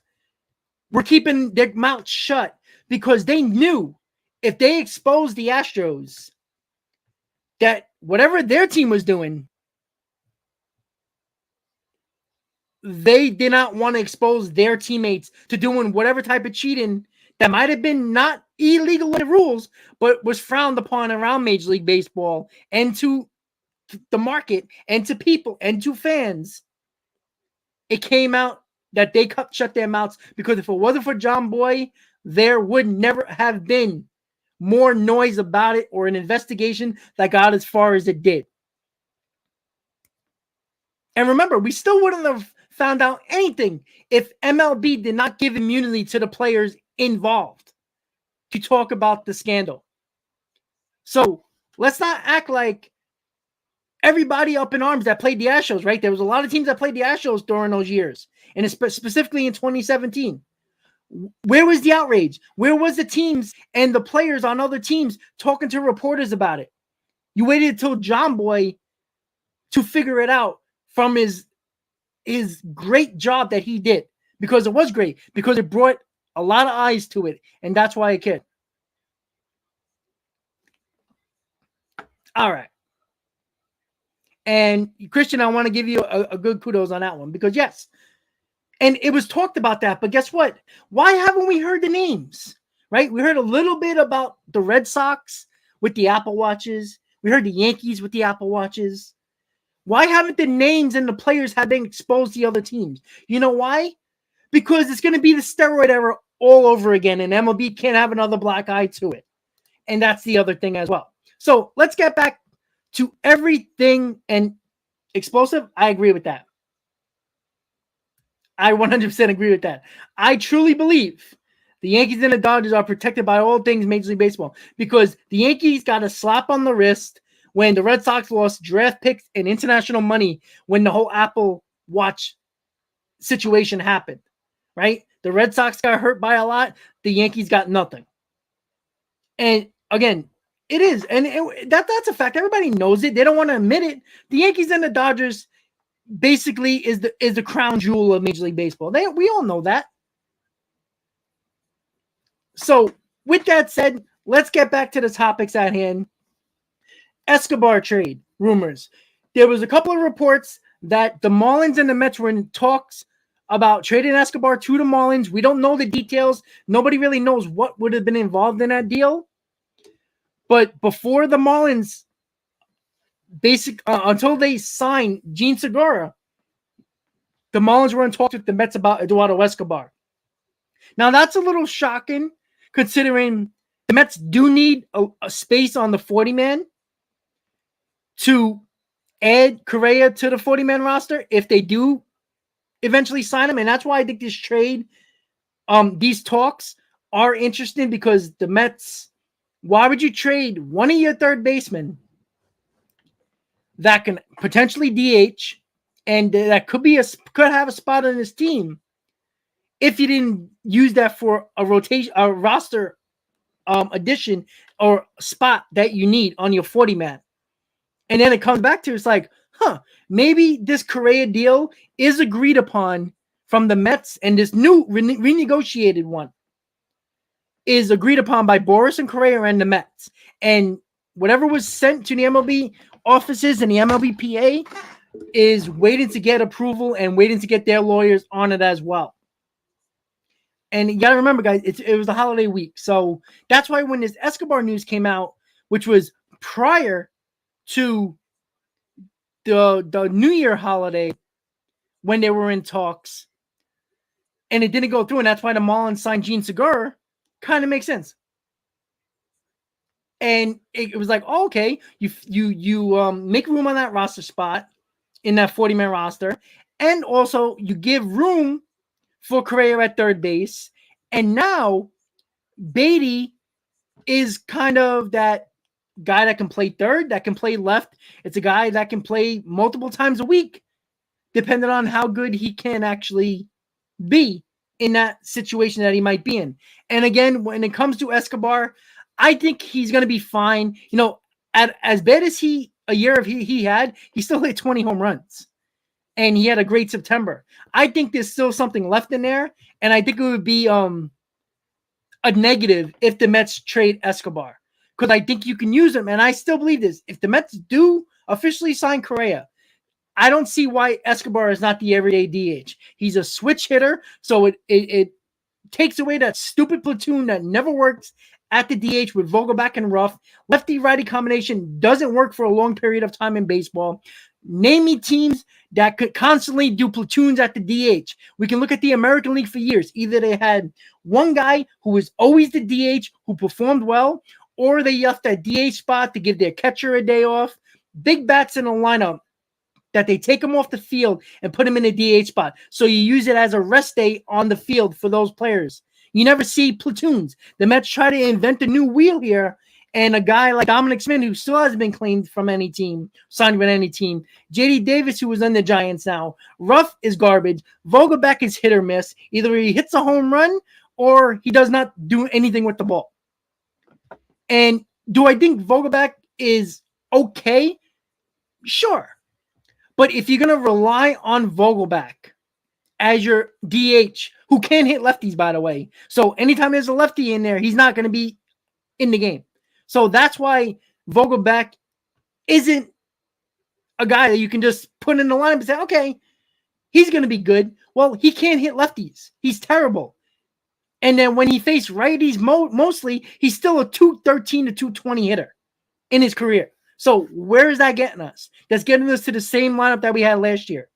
were keeping their mouths shut because they knew if they exposed the Astros that whatever their team was doing, they did not want to expose their teammates to doing whatever type of cheating that might have been not illegal in the rules, but was frowned upon around Major League Baseball and to the market and to people and to fans. It came out that they shut their mouths because if it wasn't for John Boy, there would never have been more noise about it or an investigation that got as far as it did. And remember, we still wouldn't have found out anything if MLB did not give immunity to the players involved to talk about the scandal. So let's not act like everybody up in arms that played the Astros, right? There was a lot of teams that played the Astros during those years, and specifically in 2017. Where was the outrage? Where was the teams and the players on other teams talking to reporters about it? You waited until John Boy to figure it out from his his great job that he did, because it was great, because it brought a lot of eyes to it, and that's why it can. All right. And Christian, I want to give you a good kudos on that one, because yes, and it was talked about that, but guess what? Why haven't we heard the names? Right? We heard a little bit about the Red Sox with the Apple Watches. We heard the Yankees with the Apple Watches. Why haven't the names and the players have been exposed to the other teams? You know why? Because it's going to be the steroid era all over again, and MLB can't have another black eye to it. And that's the other thing as well. So let's get back to everything and explosive. I agree with that. I 100% agree with that. I truly believe the Yankees and the Dodgers are protected by all things Major League Baseball, because the Yankees got a slap on the wrist when the Red Sox lost draft picks and international money when the whole Apple Watch situation happened, right? The Red Sox got hurt by a lot. The Yankees got nothing. And again, it is. And that's a fact. Everybody knows it. They don't want to admit it. The Yankees and the Dodgers basically is the crown jewel of Major League Baseball. We all know that. So with that said, let's get back to the topics at hand. Escobar trade rumors. There was a couple of reports that the Marlins and the Mets were in talks about trading Escobar to the Marlins. We don't know the details. Nobody really knows what would have been involved in that deal. But before the Marlins, until they signed Gene Segura, the Marlins were in talks with the Mets about Eduardo Escobar. Now that's a little shocking, considering the Mets do need a space on the 40-man to add Correa to the 40-man roster if they do eventually sign him. And that's why I think this trade, these talks are interesting, because the Mets, why would you trade one of your third basemen that can potentially DH and that could have a spot on his team if you didn't use that for a roster addition or spot that you need on your 40-man? And then it comes back to, it's like, maybe this Correa deal is agreed upon from the Mets, and this new renegotiated one is agreed upon by Boras and Correa and the Mets. And whatever was sent to the MLB offices and the MLBPA is waiting to get approval and waiting to get their lawyers on it as well. And you got to remember, guys, it was the holiday week. So that's why when this Escobar news came out, which was prior to the New Year holiday, when they were in talks, and it didn't go through, and that's why the Marlins signed Gene Segura, kind of makes sense. And it was like, oh, okay, you make room on that roster spot in that 40-man roster, and also you give room for Correa at third base, and now Beatty is kind of that guy that can play third, that can play left. It's a guy that can play multiple times a week, depending on how good he can actually be in that situation that he might be in. And again, when it comes to Escobar, I think he's going to be fine. You know, as bad as he had, he still hit 20 home runs, and he had a great September. I think there's still something left in there, and I think it would be a negative if the Mets trade Escobar, because I think you can use him. And I still believe this. If the Mets do officially sign Correa, I don't see why Escobar is not the everyday DH. He's a switch hitter, so it takes away that stupid platoon that never works at the DH with Vogelback and Ruff. Lefty-righty combination doesn't work for a long period of time in baseball. Name me teams that could constantly do platoons at the DH. We can look at the American League for years. Either they had one guy who was always the DH who performed well, or they left that DH spot to give their catcher a day off. Big bats in a lineup that they take them off the field and put them in a DH spot. So you use it as a rest day on the field for those players. You never see platoons. The Mets try to invent a new wheel here, and a guy like Dominic Smith, who still hasn't been claimed from any team, signed with any team. J.D. Davis, who was on the Giants now. Ruff is garbage. Vogelback is hit or miss. Either he hits a home run or he does not do anything with the ball. And do I think Vogelback is okay? Sure. But if you're going to rely on Vogelback as your DH, who can hit lefties, by the way, so anytime there's a lefty in there, he's not going to be in the game. So that's why Vogelback isn't a guy that you can just put in the lineup and say, okay, he's going to be good. Well, he can't hit lefties. He's terrible. And then when he faced righties mostly, he's still a 213 to 220 hitter in his career. So where is that getting us? That's getting us to the same lineup that we had last year.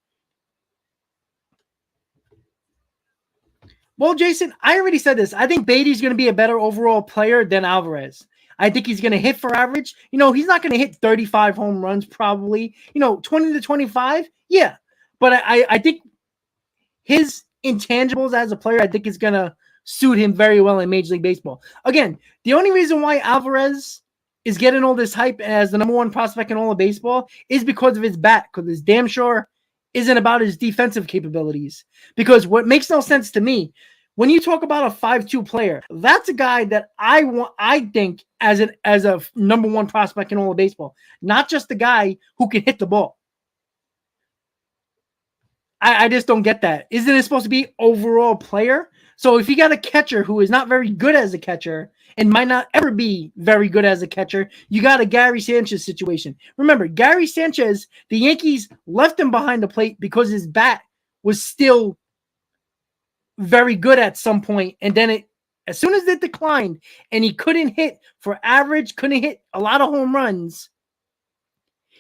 Well, Jason, I already said this. I think Beatty's going to be a better overall player than Alvarez. I think he's going to hit for average. You know, he's not going to hit 35 home runs probably. You know, 20 to 25, yeah. But I think his intangibles as a player, I think is going to suit him very well in Major League Baseball. Again, the only reason why Alvarez is getting all this hype as the number one prospect in all of baseball is because of his bat, because his damn sure isn't about his defensive capabilities. Because what makes no sense to me, when you talk about a 5'2" player, that's a guy that I think as a number one prospect in all of baseball, not just the guy who can hit the ball. I just don't get that. Isn't it supposed to be overall player? So if you got a catcher who is not very good as a catcher and might not ever be very good as a catcher, you got a Gary Sanchez situation. Remember, Gary Sanchez, the Yankees left him behind the plate because his bat was still very good at some point. And then as soon as it declined and he couldn't hit for average, couldn't hit a lot of home runs,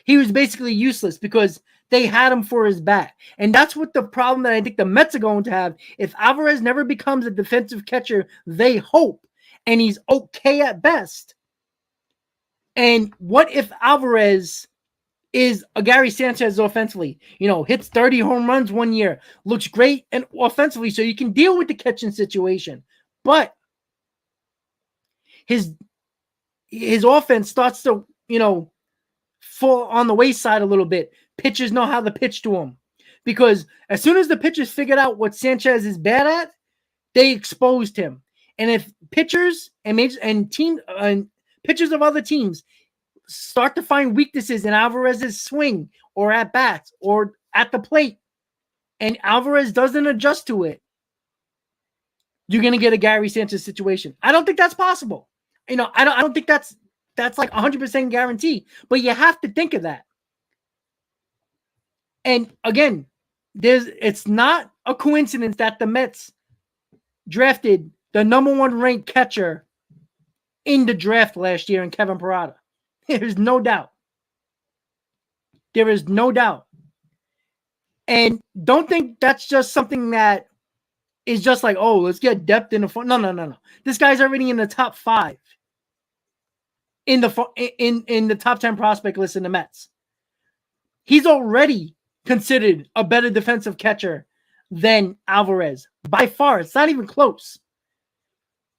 he was basically useless because they had him for his bat. And that's what the problem that I think the Mets are going to have. If Alvarez never becomes a defensive catcher, they hope, and he's okay at best. And what if Alvarez is a Gary Sanchez offensively? You know, hits 30 home runs one year, looks great and offensively, so you can deal with the catching situation. But his offense starts to, you know, fall on the wayside a little bit. Pitchers know how to pitch to him, because as soon as the pitchers figured out what Sanchez is bad at, they exposed him. And if pitchers and pitchers of other teams start to find weaknesses in Alvarez's swing or at bats or at the plate, and Alvarez doesn't adjust to it, you're going to get a Gary Sanchez situation. I don't think that's possible. You know, I don't think that's like 100% guarantee, but you have to think of that. And again, it's not a coincidence that the Mets drafted the number one ranked catcher in the draft last year in Kevin Parada. There's no doubt. There is no doubt. And don't think that's just something that is just like, oh, let's get depth in the front. No. This guy's already in the top 5 in the top 10 prospect list in the Mets. He's already considered a better defensive catcher than Alvarez. By far, it's not even close.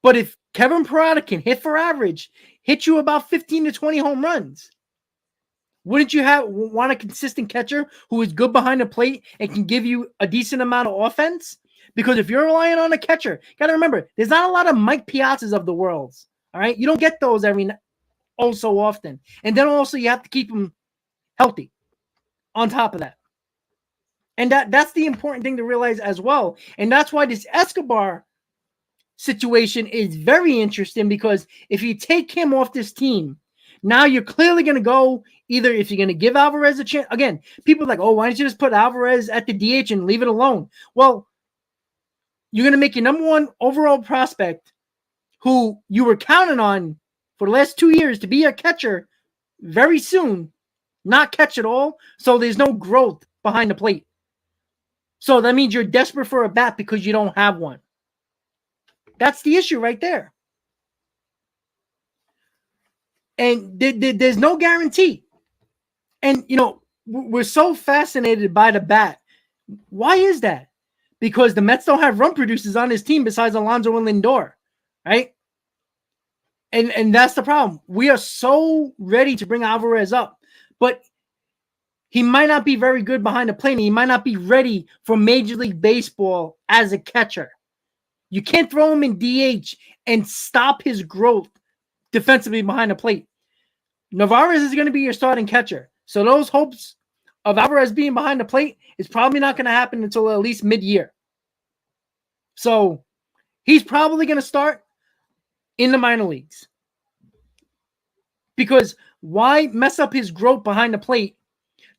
But if Kevin Parada can hit for average, hit you about 15 to 20 home runs, wouldn't you want a consistent catcher who is good behind the plate and can give you a decent amount of offense? Because if you're relying on a catcher, got to remember, there's not a lot of Mike Piazzas of the world. All right? You don't get those so often. And then also you have to keep them healthy on top of that. And that's the important thing to realize as well. And that's why this Escobar situation is very interesting, because if you take him off this team, now you're clearly going to go either if you're going to give Alvarez a chance. Again, people are like, oh, why don't you just put Alvarez at the DH and leave it alone? Well, you're going to make your number one overall prospect, who you were counting on for the last 2 years to be a catcher, very soon not catch at all. So there's no growth behind the plate. So that means you're desperate for a bat because you don't have one. That's the issue right there. And there's no guarantee. And, you know, we're so fascinated by the bat. Why is that? Because the Mets don't have run producers on his team besides Alonso and Lindor, right? And that's the problem. We are so ready to bring Alvarez up, but he might not be very good behind the plate, and he might not be ready for Major League Baseball as a catcher. You can't throw him in DH and stop his growth defensively behind the plate. Narvaez is going to be your starting catcher. So those hopes of Alvarez being behind the plate is probably not going to happen until at least mid-year. So he's probably going to start in the minor leagues. Because why mess up his growth behind the plate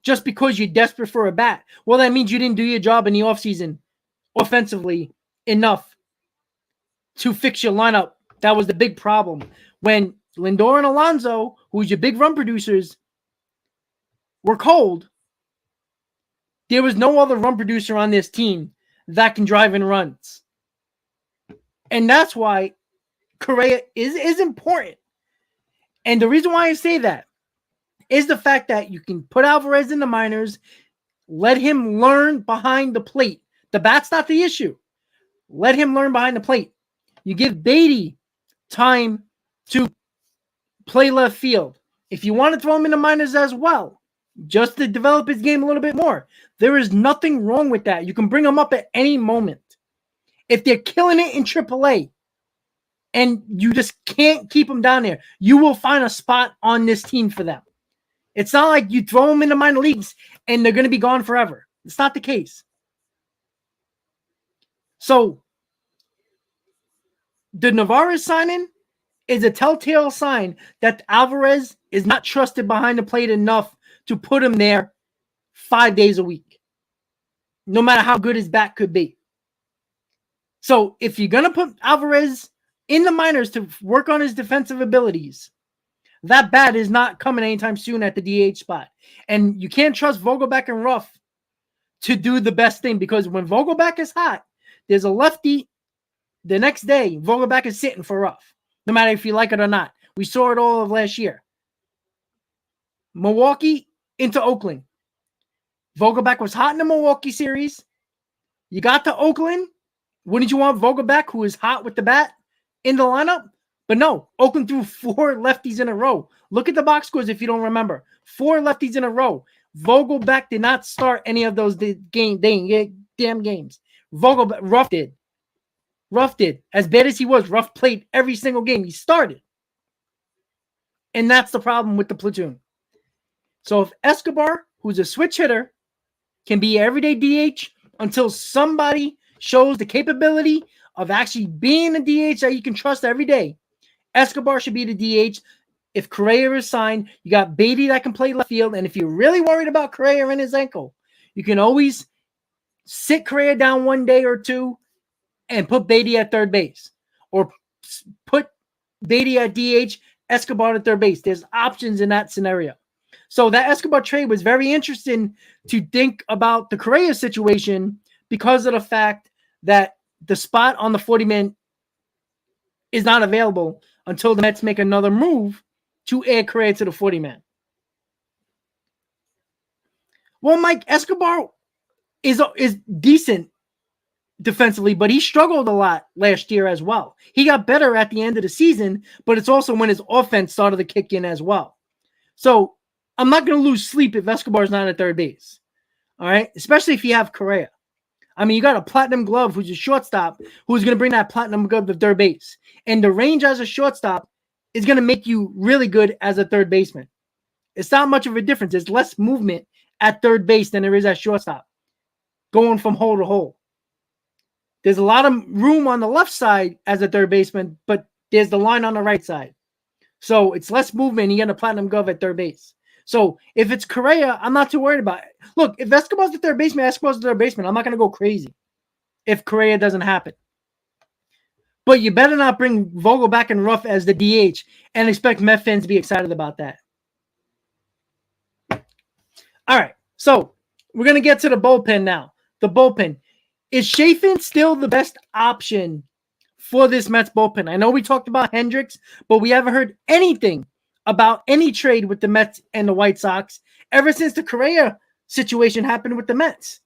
just because you're desperate for a bat? Well, that means you didn't do your job in the offseason offensively enough to fix your lineup. That was the big problem. When Lindor and Alonso, who's your big run producers, were cold, there was no other run producer on this team that can drive in runs. And that's why Correa is important. And the reason why I say that is the fact that you can put Alvarez in the minors, let him learn behind the plate. The bat's not the issue. Let him learn behind the plate. You give Beatty time to play left field. If you want to throw him in the minors as well, just to develop his game a little bit more, there is nothing wrong with that. You can bring him up at any moment. If they're killing it in AAA and you just can't keep them down there, you will find a spot on this team for them. It's not like you throw them in the minor leagues and they're going to be gone forever. It's not the case. So the Navarez signing is a telltale sign that Alvarez is not trusted behind the plate enough to put him there 5 days a week, no matter how good his bat could be. So if you're going to put Alvarez in the minors to work on his defensive abilities, that bat is not coming anytime soon at the DH spot. And you can't trust Vogelbach and Ruff to do the best thing, because when Vogelbach is hot, there's a lefty. The next day, Vogelbach is sitting for Ruff, no matter if you like it or not. We saw it all of last year. Milwaukee into Oakland. Vogelbach was hot in the Milwaukee series. You got to Oakland. Wouldn't you want Vogelbach, who is hot with the bat, in the lineup? But no, Oakland threw 4 lefties in a row. Look at the box scores if you don't remember. 4 lefties in a row. Vogelbach did not start any of those damn games. Ruff did. Ruff did. As bad as he was, Ruff played every single game. He started. And that's the problem with the platoon. So if Escobar, who's a switch hitter, can be everyday DH until somebody shows the capability of actually being a DH that you can trust every day, Escobar should be the DH. If Correa is signed, you got Beatty that can play left field. And if you're really worried about Correa and his ankle, you can always sit Correa down one day or two and put Beatty at third base. Or put Beatty at DH, Escobar at third base. There's options in that scenario. So that Escobar trade was very interesting to think about the Correa situation because of the fact that the spot on the 40-man is not available until the Mets make another move to add Correa to the 40-man. Well, Mike, Escobar is decent defensively, but he struggled a lot last year as well. He got better at the end of the season, but it's also when his offense started to kick in as well. So I'm not going to lose sleep if Escobar's not at third base. All right? Especially if you have Correa. I mean, you got a platinum glove who's a shortstop who's going to bring that platinum glove to third base. And the range as a shortstop is going to make you really good as a third baseman. It's not much of a difference. There's less movement at third base than there is at shortstop, going from hole to hole. There's a lot of room on the left side as a third baseman, but there's the line on the right side. So it's less movement. You get a platinum glove at third base. So if it's Correa, I'm not too worried about it. Look, if Escobar's the third baseman, Escobar's the third baseman. I'm not going to go crazy if Correa doesn't happen. But you better not bring Vogelbach and Ruff as the DH and expect Met fans to be excited about that. All right, so we're going to get to the bullpen now. The bullpen. Is Chafin still the best option for this Mets bullpen? I know we talked about Hendricks, but we haven't heard anything about any trade with the Mets and the White Sox ever since the Correa situation happened with the Mets.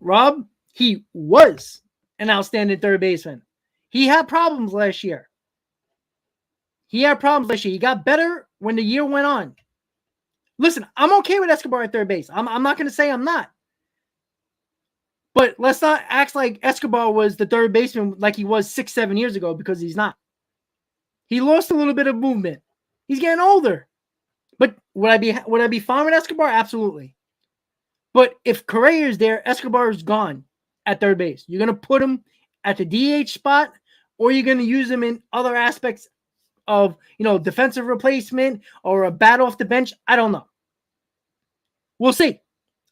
Rob, he was an outstanding third baseman. He had problems last year. He got better when the year went on. Listen, I'm okay with Escobar at third base. I'm not going to say I'm not. But let's not act like Escobar was the third baseman like he was 6-7 years ago, because he's not. He lost a little bit of movement. He's getting older. But Would I be fine with Escobar? Absolutely. But if Correa is there, Escobar is gone at third base. You're going to put him at the DH spot, or you're going to use him in other aspects of, defensive replacement or a bat off the bench. I don't know. We'll see.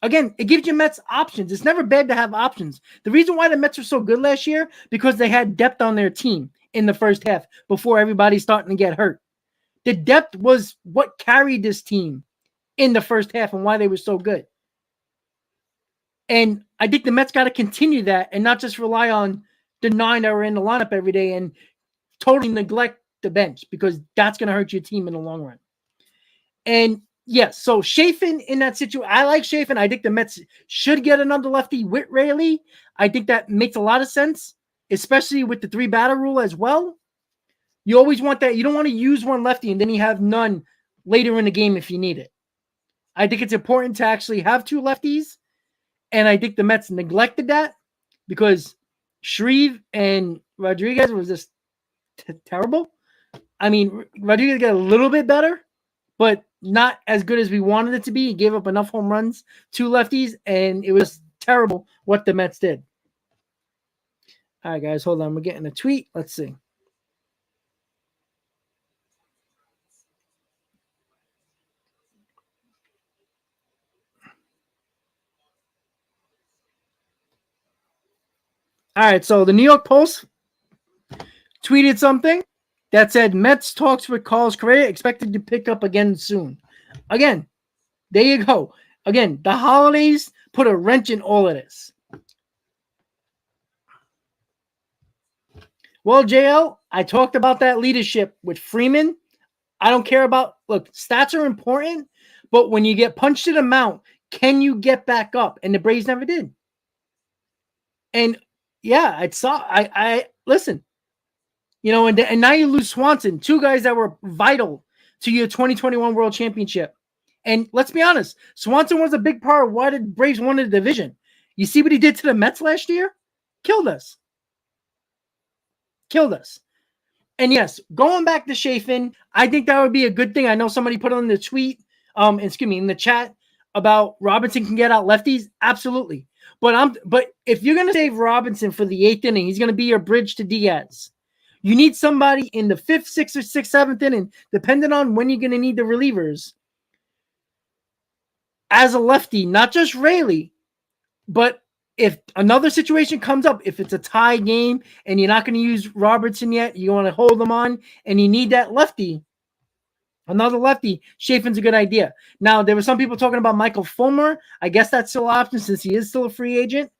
Again, it gives you Mets options. It's never bad to have options. The reason why the Mets were so good last year, because they had depth on their team in the first half before everybody's starting to get hurt. The depth was what carried this team in the first half and why they were so good. And I think the Mets got to continue that and not just rely on the 9 that are in the lineup every day and totally neglect the bench, because that's going to hurt your team in the long run. And yes, so Chafin in that situation, I like Chafin. I think the Mets should get another lefty with Rayleigh. I think that makes a lot of sense, especially with the 3-batter rule as well. You always want that. You don't want to use one lefty and then you have none later in the game if you need it. I think it's important to actually have 2 lefties, and I think the Mets neglected that because Shreve and Rodriguez was just terrible. I mean, Rodriguez got a little bit better, but not as good as we wanted it to be. He gave up enough home runs to lefties, and it was terrible what the Mets did. All right, guys, hold on. We're getting a tweet. Let's see. All right, so the New York Post tweeted something that said Mets talks with Carlos Correa expected to pick up again soon. Again, there you go. Again, the holidays put a wrench in all of this. Well, JL, I talked about that leadership with Freeman. I don't care about, look, stats are important, but when you get punched in the mouth, can you get back up? And the Braves never did. And yeah, I listen, and now you lose Swanson, 2 guys that were vital to your 2021 World Championship. And let's be honest, Swanson was a big part of why the Braves won the division. You see what he did to the Mets last year? Killed us. And yes, going back to Chafin, I think that would be a good thing. I know somebody put on the tweet, in the chat about Robinson can get out lefties. Absolutely. But if you're gonna save Robinson for the 8th inning, he's gonna be your bridge to Diaz. You need somebody in the 5th, 6th, or 6th, 7th inning, depending on when you're gonna need the relievers, as a lefty, not just Rayleigh, but if another situation comes up, if it's a tie game and you're not going to use Robertson yet, you want to hold them on, and you need that lefty, another lefty, Chafin's a good idea. Now, there were some people talking about Michael Fulmer. I guess that's still an option since he is still a free agent.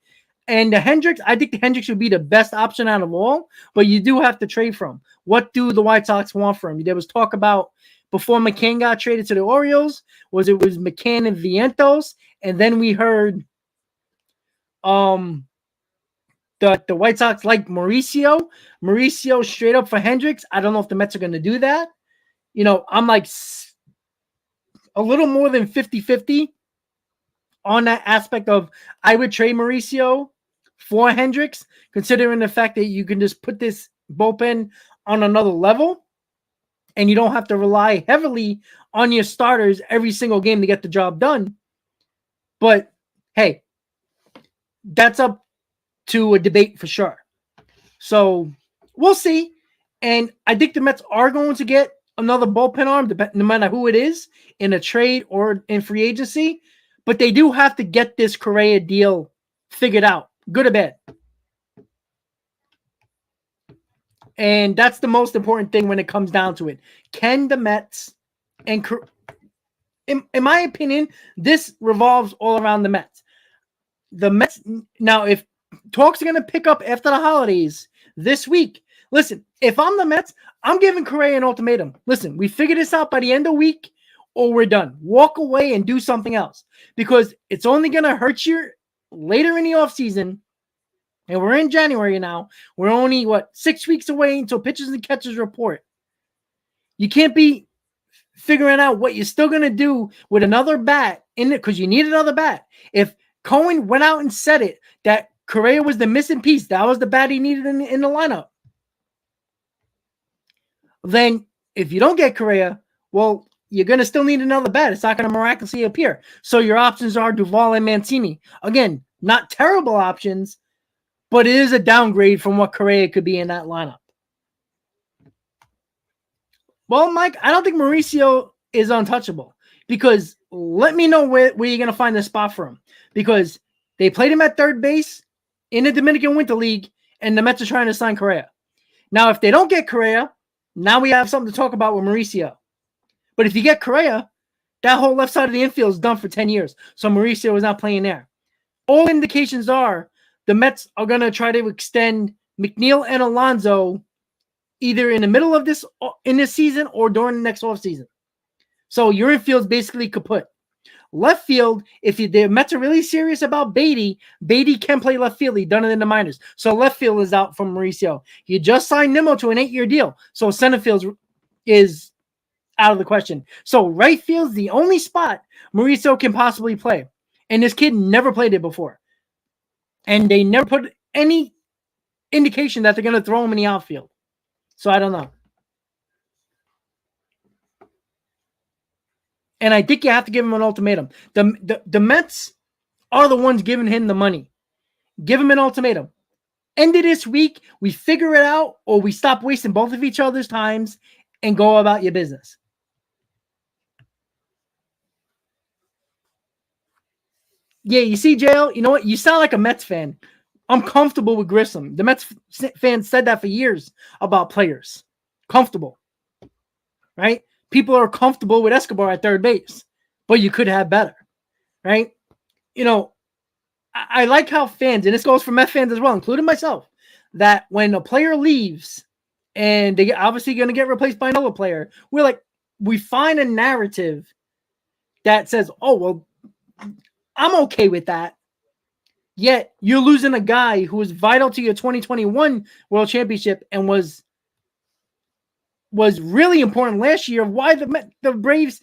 And the Hendricks, I think the Hendricks would be the best option out of all, but you do have to trade for him. What do the White Sox want from him? There was talk about, before McCann got traded to the Orioles, was McCann and Vientos, and then we heard the White Sox like Mauricio straight up for Hendricks. I don't know if the Mets are going to do that. I'm like a little more than 50-50 on that aspect of I would trade Mauricio for Hendricks, considering the fact that you can just put this bullpen on another level and you don't have to rely heavily on your starters every single game to get the job done. But hey, that's up to a debate for sure. So we'll see. And I think the Mets are going to get another bullpen arm, no matter who it is, in a trade or in free agency. But they do have to get this Correa deal figured out, good or bad. And that's the most important thing when it comes down to it. Can the Mets, and in my opinion, this revolves all around the Mets. The Mets, now, if talks are going to pick up after the holidays this week, listen, if I'm the Mets, I'm giving Correa an ultimatum. Listen, we figure this out by the end of the week or we're done. Walk away and do something else, because it's only going to hurt you later in the offseason. And we're in January now. We're only, 6 weeks away until pitchers and catchers report. You can't be figuring out what you're still going to do with another bat in it, because you need another bat. If Cohen went out and said it, that Correa was the missing piece, that was the bat he needed in the lineup, then if you don't get Correa, well, you're going to still need another bat. It's not going to miraculously appear. So your options are Duvall and Mancini. Again, not terrible options, but it is a downgrade from what Correa could be in that lineup. Well, Mike, I don't think Mauricio is untouchable because let me know where you're going to find the spot for him, because they played him at third base in the Dominican Winter League, and the Mets are trying to sign Correa. Now, if they don't get Correa, now we have something to talk about with Mauricio. But if you get Correa, that whole left side of the infield is done for 10 years. So Mauricio is not playing there. All indications are the Mets are going to try to extend McNeil and Alonso either in the middle of this season or during the next offseason. So your infield's basically kaput. Left field, if the Mets are really serious about Beatty can play left field. He done it in the minors. So left field is out from Mauricio. You just signed Nimmo to an 8-year deal. So center field is out of the question. So right field's the only spot Mauricio can possibly play. And this kid never played it before. And they never put any indication that they're going to throw him in the outfield. So I don't know. And I think you have to give him an ultimatum. The Mets are the ones giving him the money. Give him an ultimatum. End of this week, we figure it out, or we stop wasting both of each other's times and go about your business. Yeah, you see, JL, you know what? You sound like a Mets fan. I'm comfortable with Grissom. The Mets fans said that for years about players. Comfortable. Right? People are comfortable with Escobar at third base, but you could have better. Right? You know, I like how fans, and this goes for Mets fans as well, including myself, that when a player leaves and they obviously going to get replaced by another player, we find a narrative that says, oh, well, I'm okay with that. Yet you're losing a guy who was vital to your 2021 World Championship and was really important last year. Why the Braves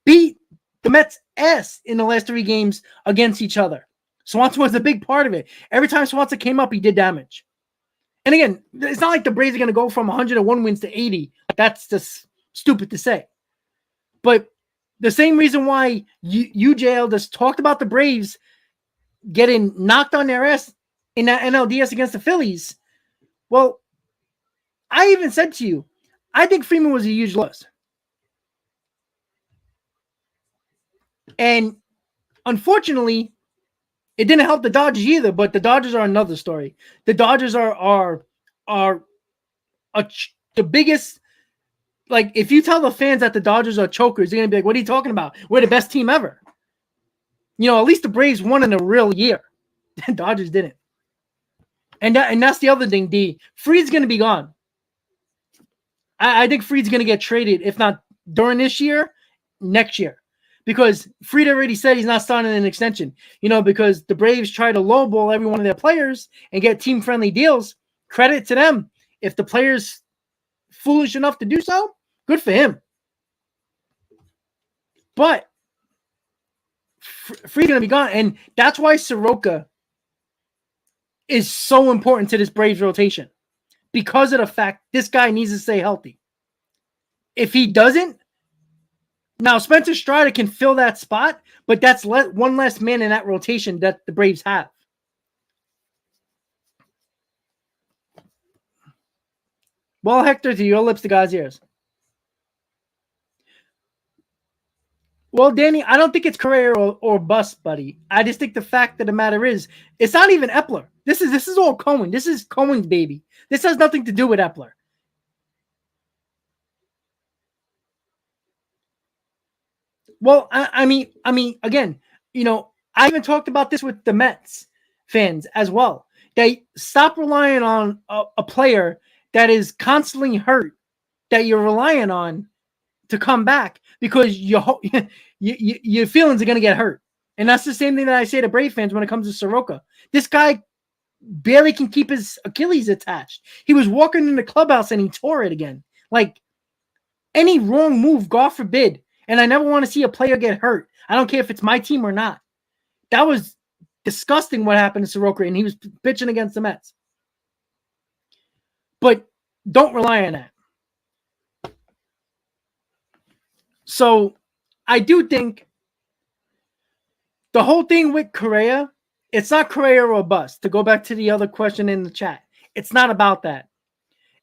beat the Mets' ass in the last 3 games against each other. Swanson was a big part of it. Every time Swanson came up, he did damage. And again, it's not like the Braves are going to go from 101 wins to 80. That's just stupid to say. But the same reason why UJL just talked about the Braves getting knocked on their ass in that NLDS against the Phillies. Well, I even said to you, I think Freeman was a huge loss. And unfortunately, it didn't help the Dodgers either, but the Dodgers are another story. The Dodgers are the biggest. Like, if you tell the fans that the Dodgers are chokers, they're going to be like, what are you talking about? We're the best team ever. You know, at least the Braves won in a real year. The Dodgers didn't. And that's the other thing, D. Fried's going to be gone. I think Fried's going to get traded, if not during this year, next year. Because Fried already said he's not signing an extension. You know, because the Braves try to lowball every one of their players and get team-friendly deals. Credit to them. If the player's foolish enough to do so, good for him. But Fried's going to be gone. And that's why Soroka is so important to this Braves rotation. Because of the fact this guy needs to stay healthy. If he doesn't, now Spencer Strider can fill that spot, but that's one less man in that rotation that the Braves have. Well, Hector, to your lips, to God's ears. Well, Danny, I don't think it's Correa or bust, buddy. I just think the fact of the matter is, it's not even Epler. This is all Cohen. This is Cohen's baby. This has nothing to do with Epler. Well, I mean, again, you know, I even talked about this with the Mets fans as well. They stop relying on a player that is constantly hurt, that you're relying on to come back, because your feelings are going to get hurt. And that's the same thing that I say to Brave fans when it comes to Soroka. This guy barely can keep his Achilles attached. He was walking in the clubhouse and he tore it again. Like, any wrong move, God forbid. And I never want to see a player get hurt. I don't care if it's my team or not. That was disgusting what happened to Soroka, and he was pitching against the Mets. But don't rely on that. So I do think the whole thing with Correa, it's not Correa or bust. To go back to the other question in the chat, it's not about that.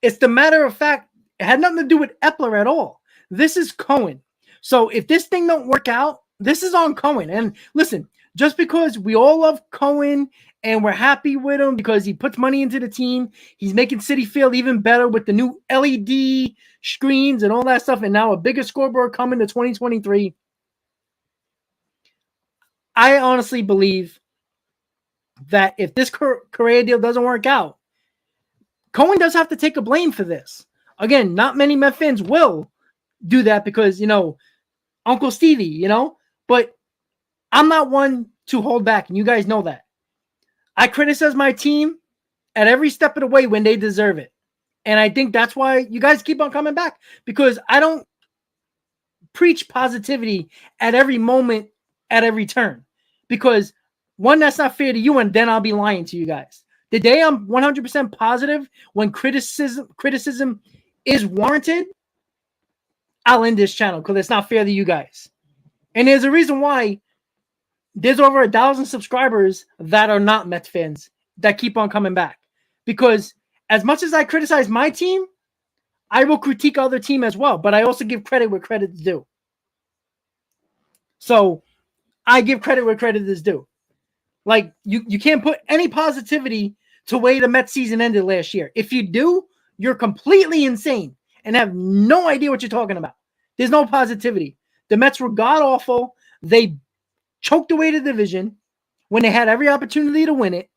It's the matter of fact, it had nothing to do with Epler at all. This is Cohen. So if this thing don't work out, this is on Cohen. And listen, just because we all love Cohen and we're happy with him because he puts money into the team, he's making Citi Field even better with the new LED screens and all that stuff, and now a bigger scoreboard coming to 2023. I honestly believe that if this Correa deal doesn't work out, Cohen does have to take a blame for this. Again, not many Met fans will do that because, Uncle Stevie, but I'm not one to hold back, and you guys know that. I criticize my team at every step of the way when they deserve it. And I think that's why you guys keep on coming back, because I don't preach positivity at every moment, at every turn, because one, that's not fair to you, and then I'll be lying to you guys. The day I'm 100% positive when criticism is warranted, I'll end this channel because it's not fair to you guys. And there's a reason why there's over 1,000 subscribers that are not Mets fans that keep on coming back. Because as much as I criticize my team, I will critique other team as well. But I also give credit where credit is due. So I give credit where credit is due. Like, you can't put any positivity to way the Mets season ended last year. If you do, you're completely insane and have no idea what you're talking about. There's no positivity. The Mets were god-awful. They choked away the division when they had every opportunity to win it.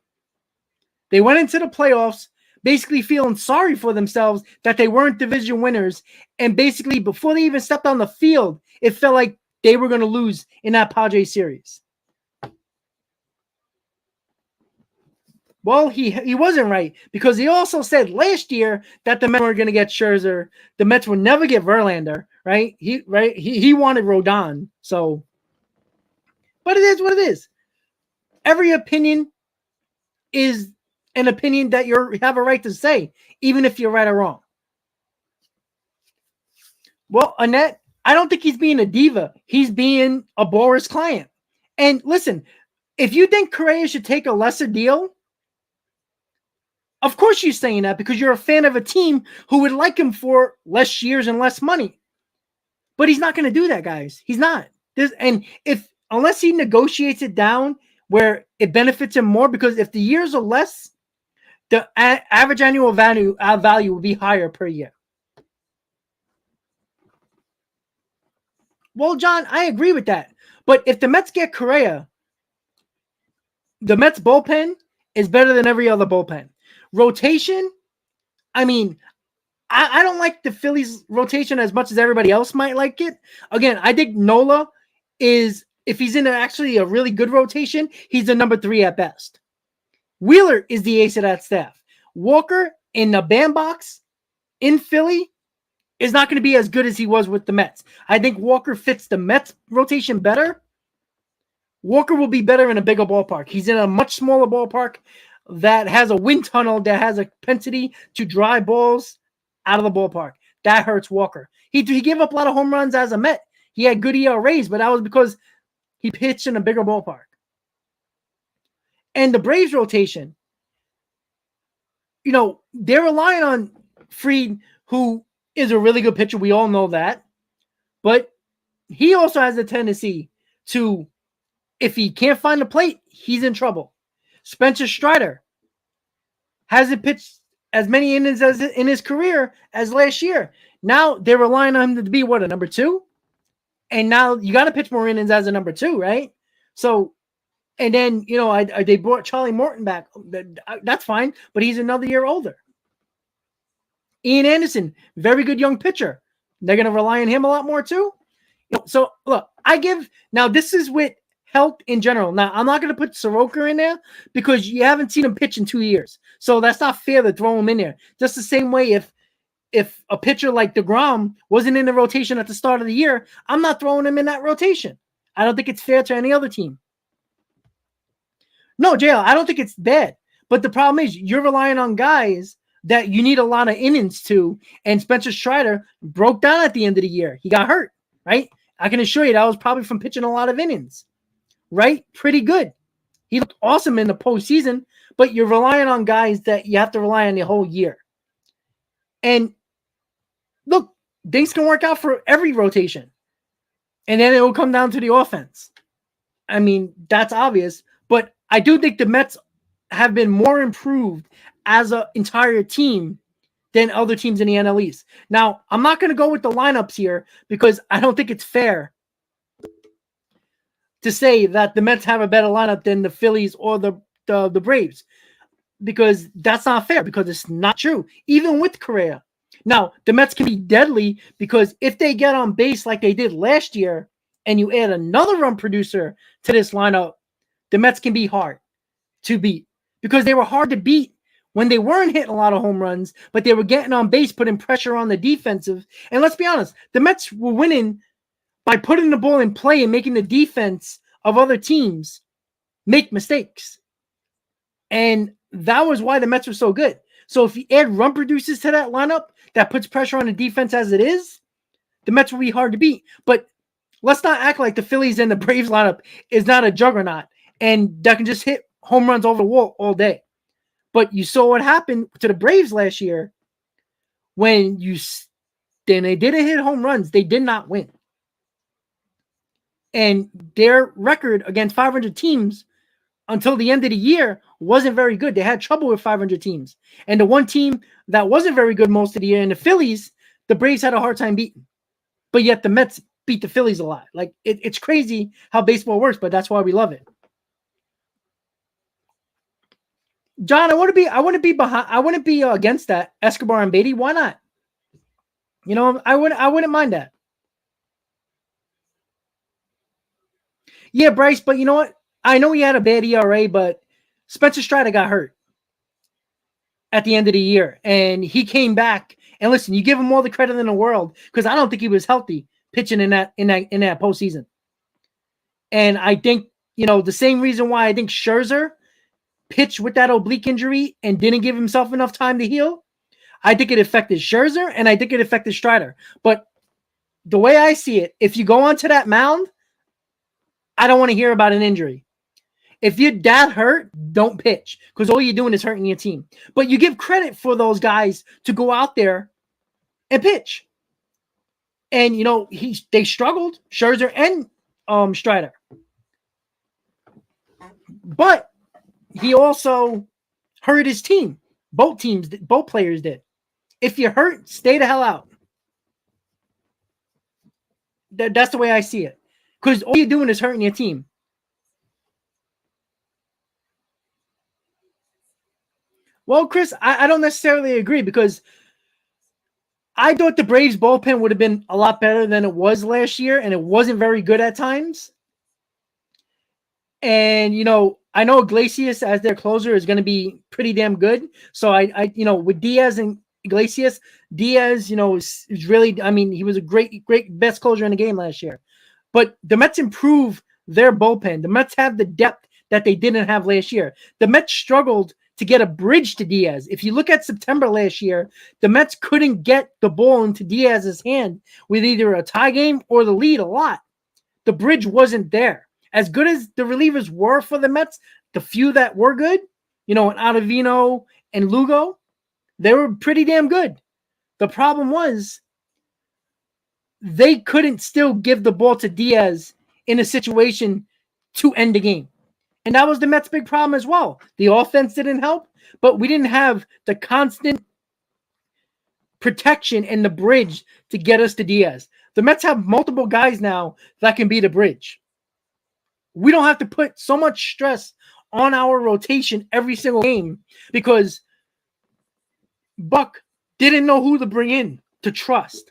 They went into the playoffs basically feeling sorry for themselves that they weren't division winners. And basically, before they even stepped on the field, it felt like they were going to lose in that Padres series. Well, he wasn't right, because he also said last year that the Mets were going to get Scherzer. The Mets would never get Verlander, right? He wanted Rodon. So, but it is what it is. Every opinion is an opinion that you have a right to say, even if you're right or wrong. Well, Annette, I don't think he's being a diva. He's being a Boras client. And listen, if you think Correa should take a lesser deal, of course you're saying that because you're a fan of a team who would like him for less years and less money. But he's not going to do that, guys. He's not. Unless he negotiates it down where it benefits him more, because if the years are less, the average annual value will be higher per year. Well, John, I agree with that. But if the Mets get Correa, the Mets bullpen is better than every other bullpen. Rotation, I mean, I don't like the Phillies rotation as much as everybody else might like it. Again, I think Nola is, if he's in actually a really good rotation, he's the number 3 at best. Wheeler is the ace of that staff. Walker in the bandbox in Philly is not going to be as good as he was with the Mets. I think Walker fits the Mets rotation better. Walker will be better in a bigger ballpark. He's in a much smaller ballpark that has a wind tunnel that has a propensity to drive balls out of the ballpark. That hurts Walker. He gave up a lot of home runs as a Met. He had good ERAs, but that was because he pitched in a bigger ballpark. And the Braves rotation, they're relying on Fried, who is a really good pitcher. We all know that. But he also has a tendency to, if he can't find the plate, he's in trouble. Spencer Strider hasn't pitched as many innings as in his career as last year. Now they're relying on him to be a number 2? And now you got to pitch more innings as a number 2, right? So, and then, they brought Charlie Morton back. That's fine, but he's another year older. Ian Anderson, very good young pitcher. They're going to rely on him a lot more too. So, look, this is with health in general. Now, I'm not going to put Soroka in there because you haven't seen him pitch in 2 years. So that's not fair to throw him in there. Just the same way if a pitcher like DeGrom wasn't in the rotation at the start of the year, I'm not throwing him in that rotation. I don't think it's fair to any other team. No, JL, I don't think it's bad. But the problem is you're relying on guys that you need a lot of innings to, and Spencer Strider broke down at the end of the year. He got hurt. right? I can assure you that was probably from pitching a lot of innings, right? Pretty good. He looked awesome in the postseason, but you're relying on guys that you have to rely on the whole year. And look, things can work out for every rotation. And then it will come down to the offense. I mean, that's obvious. But I do think the Mets have been more improved as an entire team than other teams in the NLEast. Now, I'm not going to go with the lineups here because I don't think it's fair to say that the Mets have a better lineup than the Phillies or the Braves, because that's not fair, because it's not true, even with Correa. Now, the Mets can be deadly because if they get on base like they did last year and you add another run producer to this lineup, the Mets can be hard to beat, because they were hard to beat when they weren't hitting a lot of home runs, but they were getting on base, putting pressure on the defensive. And let's be honest, the Mets were winning by putting the ball in play and making the defense of other teams make mistakes. And that was why the Mets were so good. So if you add run producers to that lineup that puts pressure on the defense as it is, the Mets will be hard to beat. But let's not act like the Phillies and the Braves lineup is not a juggernaut and that can just hit home runs over the wall all day. But you saw what happened to the Braves last year when they didn't hit home runs. They did not win. And their record against 500 teams until the end of the year wasn't very good. They had trouble with 500 teams. And the one team that wasn't very good most of the year, in the Phillies, the Braves had a hard time beating. But yet the Mets beat the Phillies a lot. Like, it's crazy how baseball works, but that's why we love it. John, I wouldn't be against that. Escobar and Beatty. Why not? You know, I wouldn't mind that. Yeah, Bryce, but you know what? I know he had a bad ERA, but Spencer Strider got hurt at the end of the year, and he came back. And listen, you give him all the credit in the world, because I don't think he was healthy pitching in that postseason. And I think, you know, the same reason why I think Scherzer pitched with that oblique injury and didn't give himself enough time to heal, I think it affected Scherzer, and I think it affected Strider. But the way I see it, if you go onto that mound, I don't want to hear about an injury. If you're that hurt, don't pitch, because all you're doing is hurting your team. But you give credit for those guys to go out there and pitch. And, you know, they struggled, Scherzer and Strider. But he also hurt his team. Both players did. If you're hurt, stay the hell out. That's the way I see it. Because all you're doing is hurting your team. Well, Chris, I don't necessarily agree, because I thought the Braves bullpen would have been a lot better than it was last year, and it wasn't very good at times. And, you know, I know Iglesias as their closer is going to be pretty damn good. So I you know, with Diaz and Iglesias, Diaz, you know, is really, I mean, he was a great best closer in the game last year. But the Mets improve their bullpen. The Mets have the depth that they didn't have last year. The Mets struggled to get a bridge to Diaz. If you look at September last year, the Mets couldn't get the ball into Diaz's hand with either a tie game or the lead a lot. The bridge wasn't there. As good as the relievers were for the Mets, the few that were good, you know, and Ottavino and Lugo, they were pretty damn good. The problem was they couldn't still give the ball to Diaz in a situation to end the game. And that was the Mets' big problem as well. The offense didn't help, but we didn't have the constant protection and the bridge to get us to Diaz. The Mets have multiple guys now that can be the bridge. We don't have to put so much stress on our rotation every single game, because Buck didn't know who to bring in to trust.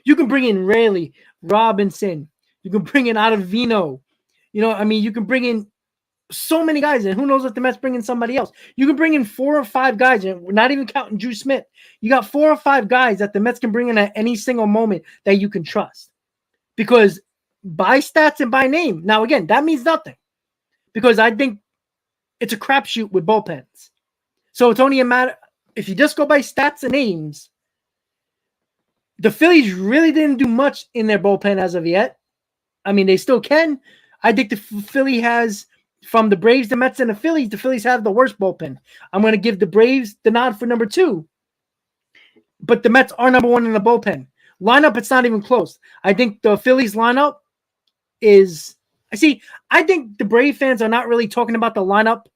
You can bring in Raley, Robinson. You can bring in Ottavino. You know, I mean, you can bring in so many guys, and who knows if the Mets bring in somebody else. You can bring in 4 or 5 guys, and we're not even counting Drew Smith. You got 4 or 5 guys that the Mets can bring in at any single moment that you can trust. Because by stats and by name, now again, that means nothing, because I think it's a crapshoot with bullpens. So it's only a matter, if you just go by stats and names, The Phillies really didn't do much in their bullpen as of yet. I mean, they still can. I think the Philly has, from the Braves, the Mets, and the Phillies have the worst bullpen. I'm going to give the Braves the nod for number 2. But the Mets are number 1 in the bullpen. Lineup, it's not even close. I think the Phillies lineup is... I think the Brave fans are not really talking about the lineup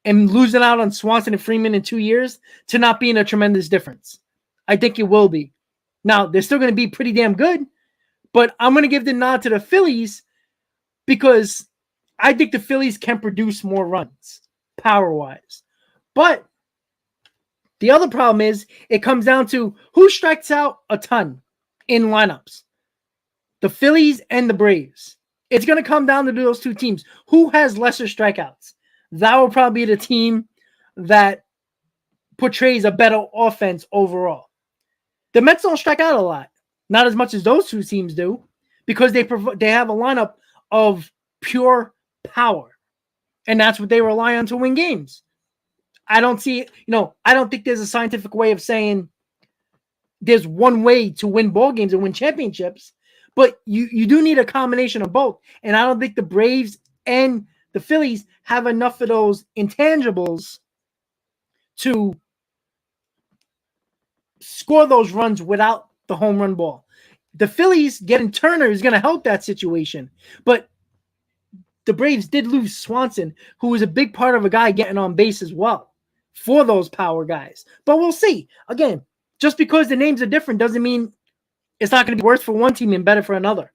and losing out on Swanson and Freeman in 2 years to not being a tremendous difference. I think it will be. Now, they're still going to be pretty damn good, but I'm going to give the nod to the Phillies because I think the Phillies can produce more runs power-wise. But the other problem is it comes down to who strikes out a ton in lineups. The Phillies and the Braves. It's going to come down to those two teams. Who has lesser strikeouts? That will probably be the team that portrays a better offense overall. The Mets don't strike out a lot. Not as much as those two teams do because they have a lineup of pure power. And that's what they rely on to win games. I don't see, I don't think there's a scientific way of saying there's one way to win ball games and win championships, but you do need a combination of both. And I don't think the Braves and the Phillies have enough of those intangibles to score those runs without the home run ball. The Phillies getting Turner is going to help that situation, but the Braves did lose Swanson, who was a big part of a guy getting on base as well for those power guys. But we'll see. Again, just because the names are different doesn't mean it's not going to be worse for one team and better for another.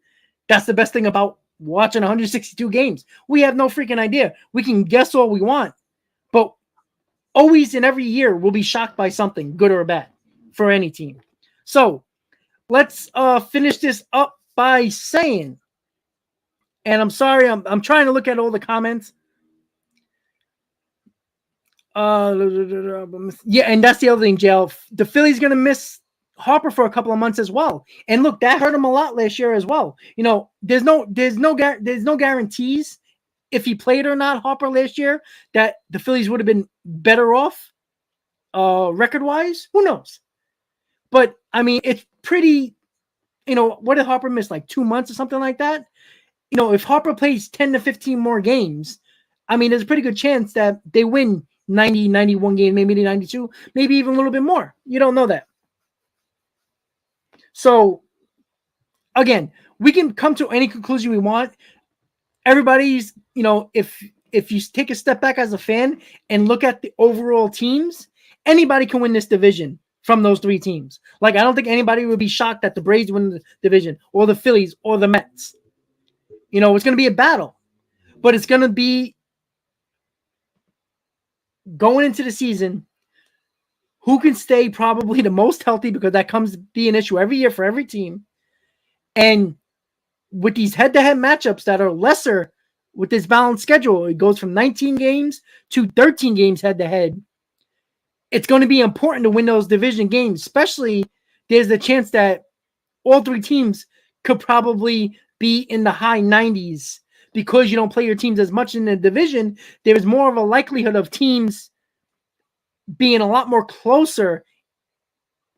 That's the best thing about watching 162 games. We have no freaking idea. We can guess all we want, but always in every year we'll be shocked by something, good or bad, for any team. So let's finish this up by saying, and I'm sorry, I'm trying to look at all the comments. Yeah, and that's the other thing, Jail. The Phillies going to miss Harper for a couple of months as well. And look, that hurt him a lot last year as well. There's no guarantees if he played or not, Harper, last year, that the Phillies would have been better off record-wise. Who knows? But, I mean, it's pretty, what did Harper miss, like 2 months or something like that? If Harper plays 10 to 15 more games, I mean, there's a pretty good chance that they win 90, 91 games, maybe 92, maybe even a little bit more. You don't know that. So, again, we can come to any conclusion we want. Everybody's, if you take a step back as a fan and look at the overall teams, anybody can win this division from those 3 teams. Like, I don't think anybody would be shocked that the Braves win the division or the Phillies or the Mets. It's going to be a battle, but it's going to be going into the season who can stay probably the most healthy, because that comes to be an issue every year for every team. And with these head-to-head matchups that are lesser with this balanced schedule, it goes from 19 games to 13 games head-to-head. It's going to be important to win those division games, especially there's the chance that all 3 teams could probably be in the high 90s because you don't play your teams as much in the division. There's more of a likelihood of teams being a lot more closer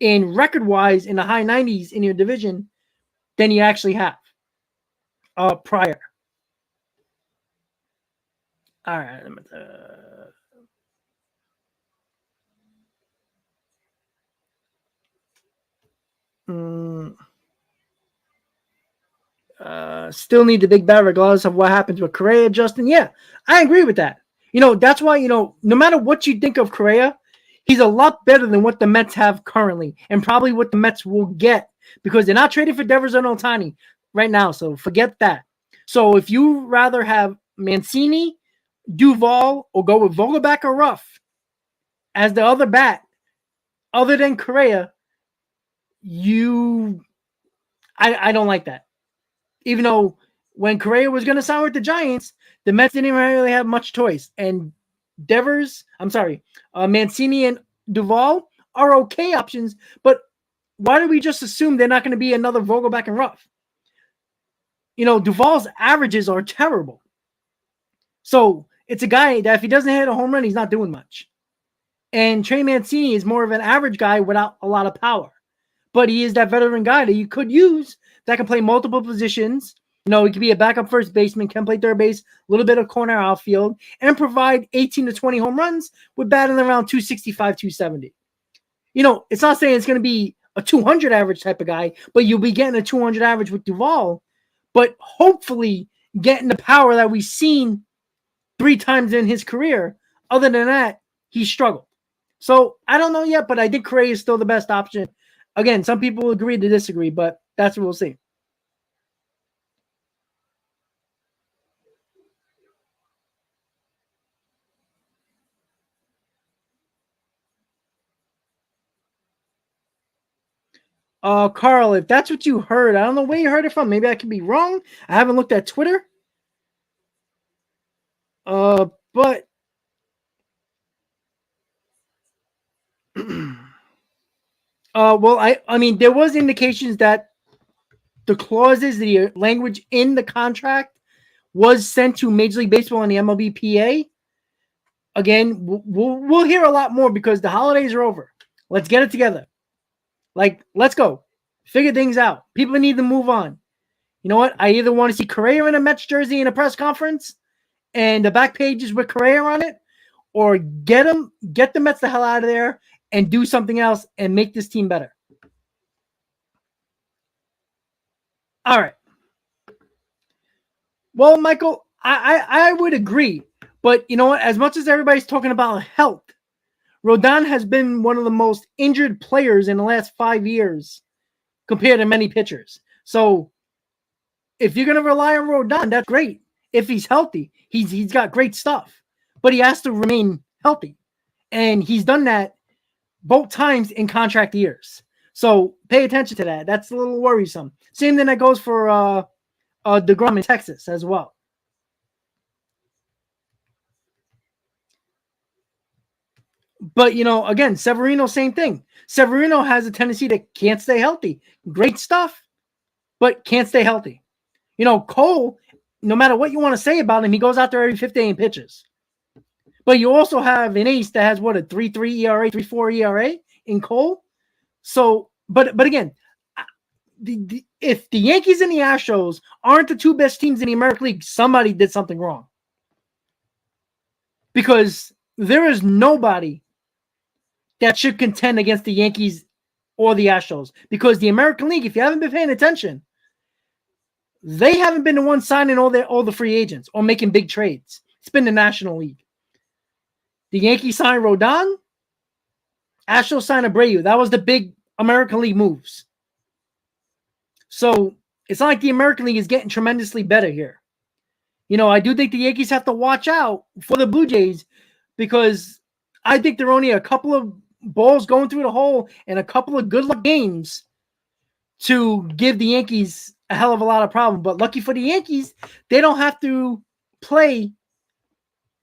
in record-wise in the high 90s in your division than you actually have prior. All right. Still need the big bat regardless of what happens with Correa, Justin. Yeah, I agree with that. That's why, no matter what you think of Correa, he's a lot better than what the Mets have currently and probably what the Mets will get because they're not trading for Devers and Ohtani right now. So forget that. So if you rather have Mancini, Duvall, or go with Vogelbach or Ruff as the other bat, other than Correa, I don't like that. Even though when Correa was going to sign with the Giants, the Mets didn't even really have much choice. And Mancini and Duvall are okay options, but why do we just assume they're not going to be another Vogelbach and Ruff? Duvall's averages are terrible. So it's a guy that if he doesn't hit a home run, he's not doing much. And Trey Mancini is more of an average guy without a lot of power. but he is that veteran guy that you could use that can play multiple positions. You know, he could be a backup first baseman, can play third base, a little bit of corner outfield, and provide 18 to 20 home runs with batting around 265, 270. You know, it's not saying it's going to be a 200 average type of guy, but you'll be getting a 200 average with Duvall, but hopefully getting the power that we've seen 3 times in his career. Other than that, he struggled. So I don't know yet, but I think Correa is still the best option. Again, some people will agree to disagree, but that's what we'll see. Carl, if that's what you heard, I don't know where you heard it from. Maybe I could be wrong. I haven't looked at Twitter. But well, I mean, there was indications that the clauses, the language in the contract was sent to Major League Baseball and the MLB PA. Again, we'll hear a lot more because the holidays are over. Let's get it together. Like, let's go. Figure things out. People need to move on. You know what? I either want to see Correa in a Mets jersey in a press conference and the back page is with Correa on it, or get the Mets the hell out of there and do something else and make this team better. All right. Well, Michael, I would agree. But you know what? As much as everybody's talking about health, Rodon has been one of the most injured players in the last 5 years compared to many pitchers. So if you're going to rely on Rodon, that's great. If he's healthy, he's got great stuff. But he has to remain healthy. And he's done that both times in contract years. So pay attention to that. That's a little worrisome. Same thing that goes for DeGrom in Texas as well. But, you know, again, Severino, same thing. Severino has a tendency to can't stay healthy. Great stuff, but can't stay healthy. You know, Cole, no matter what you want to say about him, he goes out there every 15 and pitches. But you also have an ace that has, what, a 3.3 ERA, 3.4 ERA in Cole. So, but again, if the Yankees and the Astros aren't the 2 best teams in the American League, somebody did something wrong. Because there is nobody that should contend against the Yankees or the Astros. Because the American League, if you haven't been paying attention, they haven't been the ones signing all the free agents or making big trades. It's been the National League. The Yankees signed Rodon. Astros signed Abreu. That was the big American League moves. So it's not like the American League is getting tremendously better here. You know, I do think the Yankees have to watch out for the Blue Jays because I think they're only a couple of balls going through the hole and a couple of good luck games to give the Yankees a hell of a lot of problem. But lucky for the Yankees, they don't have to play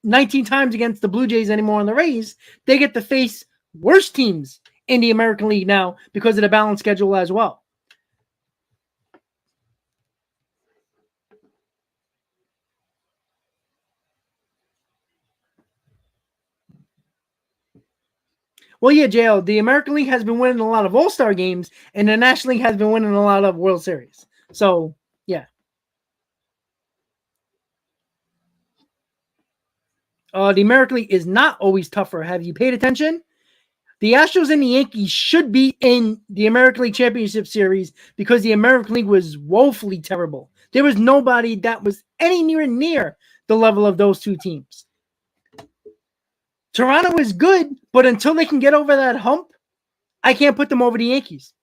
19 times against the Blue Jays anymore on the Rays. They get to face worse teams in the American League now because of the balanced schedule as well. Well, yeah, JL, the American League has been winning a lot of All-Star games, and the National League has been winning a lot of World Series. So, yeah. The American League is not always tougher. Have you paid attention? The Astros and the Yankees should be in the American League Championship Series because the American League was woefully terrible. There was nobody that was anywhere near the level of those 2 teams. Toronto is good, but until they can get over that hump, I can't put them over the Yankees.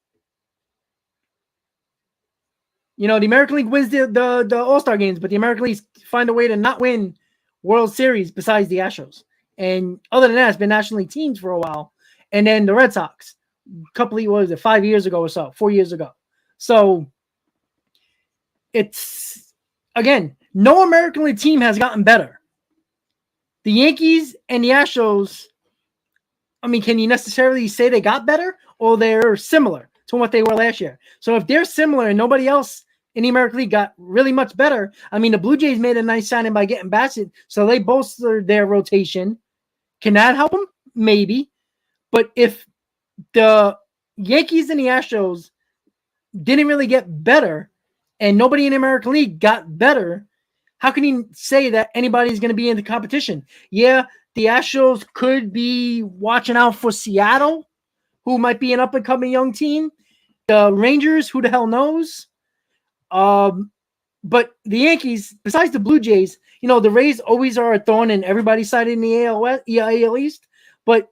You know, the American League wins the All-Star games, but the American League find a way to not win World Series besides the Astros. And other than that, it's been National League teams for a while. And then the Red Sox, a couple of, what was it, 5 years ago or so, 4 years ago. So it's, again, no American League team has gotten better. The Yankees and the Astros, I mean, can you necessarily say they got better or they're similar to what they were last year? So if they're similar and nobody else in the American League got really much better, I mean, the Blue Jays made a nice signing by getting Bassett, so they bolstered their rotation. Can that help them? Maybe. But if the Yankees and the Astros didn't really get better, and nobody in the American League got better, how can you say that anybody's going to be in the competition? Yeah, the Astros could be watching out for Seattle, who might be an up-and-coming young team. The Rangers, who the hell knows? But the Yankees, besides the Blue Jays, the Rays always are a thorn in everybody's side in the AL East. But,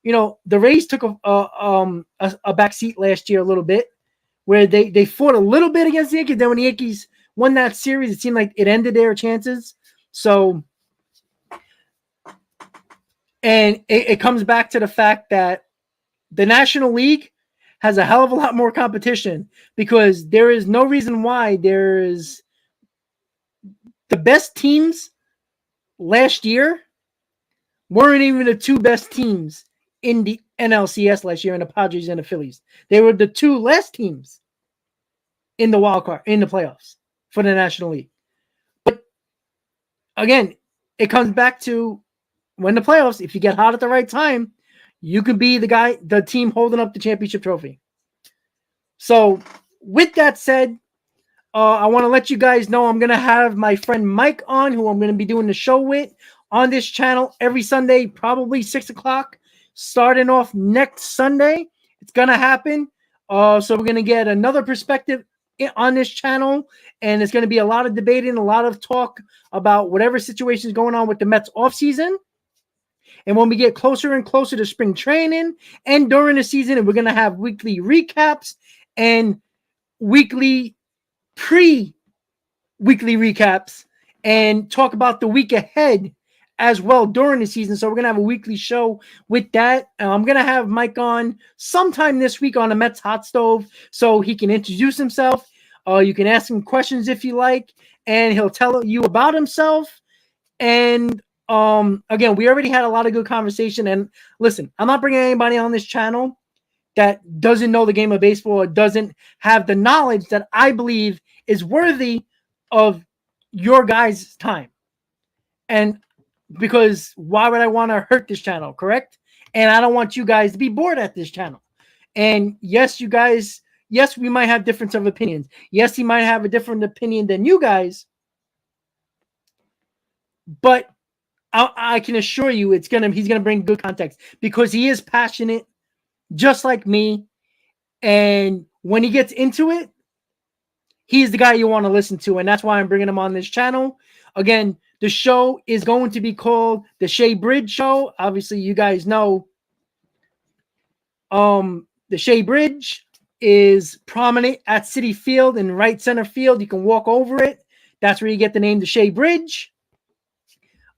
the Rays took a back seat last year a little bit, where they fought a little bit against the Yankees. Then when the Yankees won that series, it seemed like it ended their chances. So, and it comes back to the fact that the National League has a hell of a lot more competition, because there is no reason why the best teams last year weren't even the two best teams in the NLCS last year, in the Padres and the Phillies. They were the two last teams in the wild card, in the playoffs for the National League. But again, it comes back to when the playoffs, if you get hot at the right time, you can be the team holding up the championship trophy. So with that said, I want to let you guys know I'm going to have my friend Mike on, who I'm going to be doing the show with on this channel every Sunday, probably 6 o'clock, starting off next Sunday. It's going to happen. So we're going to get another perspective on this channel, and it's going to be a lot of debating, a lot of talk about whatever situation is going on with the Mets offseason. And when we get closer and closer to spring training and during the season, we're going to have weekly recaps and weekly pre-weekly recaps and talk about the week ahead as well during the season. So we're going to have a weekly show with that. I'm going to have Mike on sometime this week on the Mets Hot Stove so he can introduce himself. You can ask him questions if you like, and he'll tell you about himself. And again, we already had a lot of good conversation. And listen, I'm not bringing anybody on this channel that doesn't know the game of baseball or doesn't have the knowledge that I believe is worthy of your guys' time. And because why would I want to hurt this channel, correct? And I don't want you guys to be bored at this channel. And yes, you guys, yes, we might have difference of opinions. Yes, he might have a different opinion than you guys. But I can assure you he's gonna bring good context, because he is passionate just like me. And when he gets into it, he's the guy you want to listen to. And that's why I'm bringing him on this channel. Again, the show is going to be called The Shea Bridge Show. Obviously, you guys know the Shea Bridge is prominent at Citi Field in right center field. You can walk over it. That's where you get the name The Shea Bridge.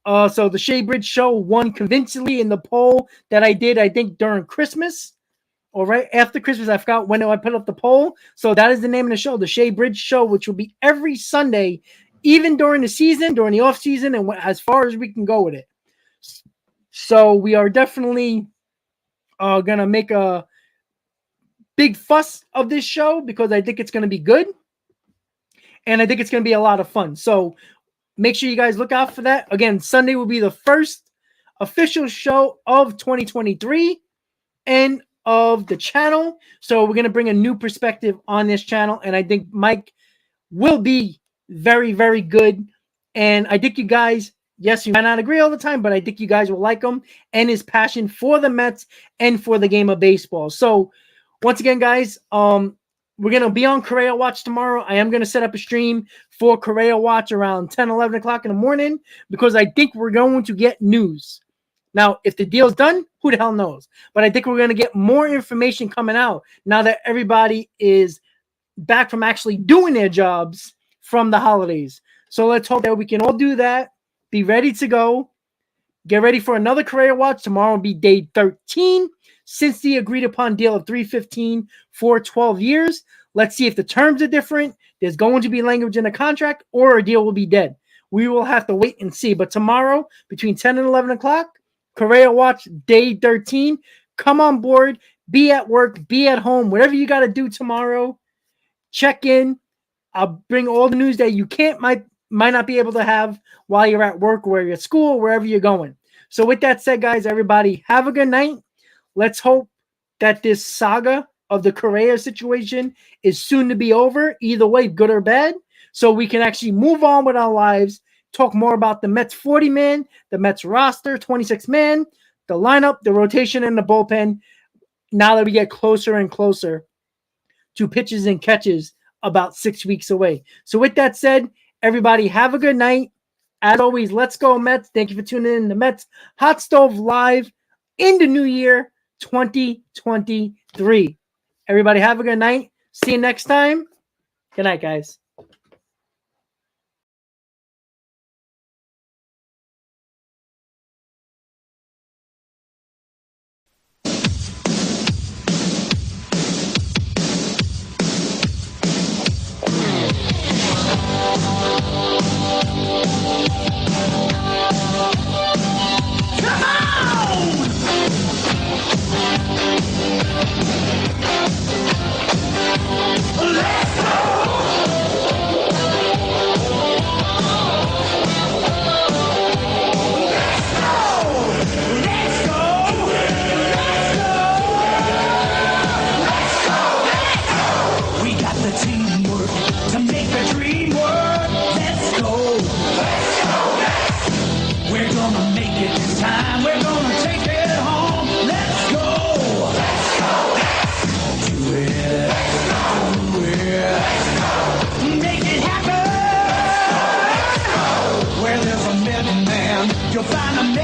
So the Shea Bridge Show won convincingly in the poll that I did, I think, during Christmas or right after Christmas. I forgot when I put up the poll. So that is the name of the show, The Shea Bridge Show, which will be every Sunday, even during the season, during the off season, and as far as we can go with it. So we are definitely going to make a big fuss of this show, because I think it's going to be good. And I think it's going to be a lot of fun. So make sure you guys look out for that. Again, Sunday will be the first official show of 2023 and of the channel. So we're going to bring a new perspective on this channel. And I think Mike will be very, very good. And I think you guys, yes, you might not agree all the time, but I think you guys will like him and his passion for the Mets and for the game of baseball. So once again, guys, we're going to be on Correa Watch tomorrow. I am going to set up a stream for Correa Watch around 10, 11 o'clock in the morning, because I think we're going to get news. Now, if the deal's done, who the hell knows? But I think we're going to get more information coming out now that everybody is back from actually doing their jobs from the holidays. So let's hope that we can all do that, be ready to go, get ready for another Correa Watch. Tomorrow will be day 13 since the agreed upon deal of $315 for 12 years. Let's see if the terms are different. There's going to be language in the contract, or a deal will be dead. We will have to wait and see. But tomorrow, between 10 and 11 o'clock, Correa Watch day 13. Come on board. Be at work. Be at home. Whatever you got to do tomorrow, check in. I'll bring all the news that you might not be able to have while you're at work or you're at school, wherever you're going. So with that said, guys, everybody, have a good night. Let's hope that this saga of the Correa situation is soon to be over, either way, good or bad, so we can actually move on with our lives, talk more about the Mets 40-man, the Mets roster, 26-man, the lineup, the rotation, and the bullpen, now that we get closer and closer to pitches and catches about 6 weeks away. So with that said, everybody have a good night. As always, let's go Mets. Thank you for tuning in to Mets Hot Stove Live in the new year 2023. Everybody have a good night. See you next time. Good night, guys. You'll find a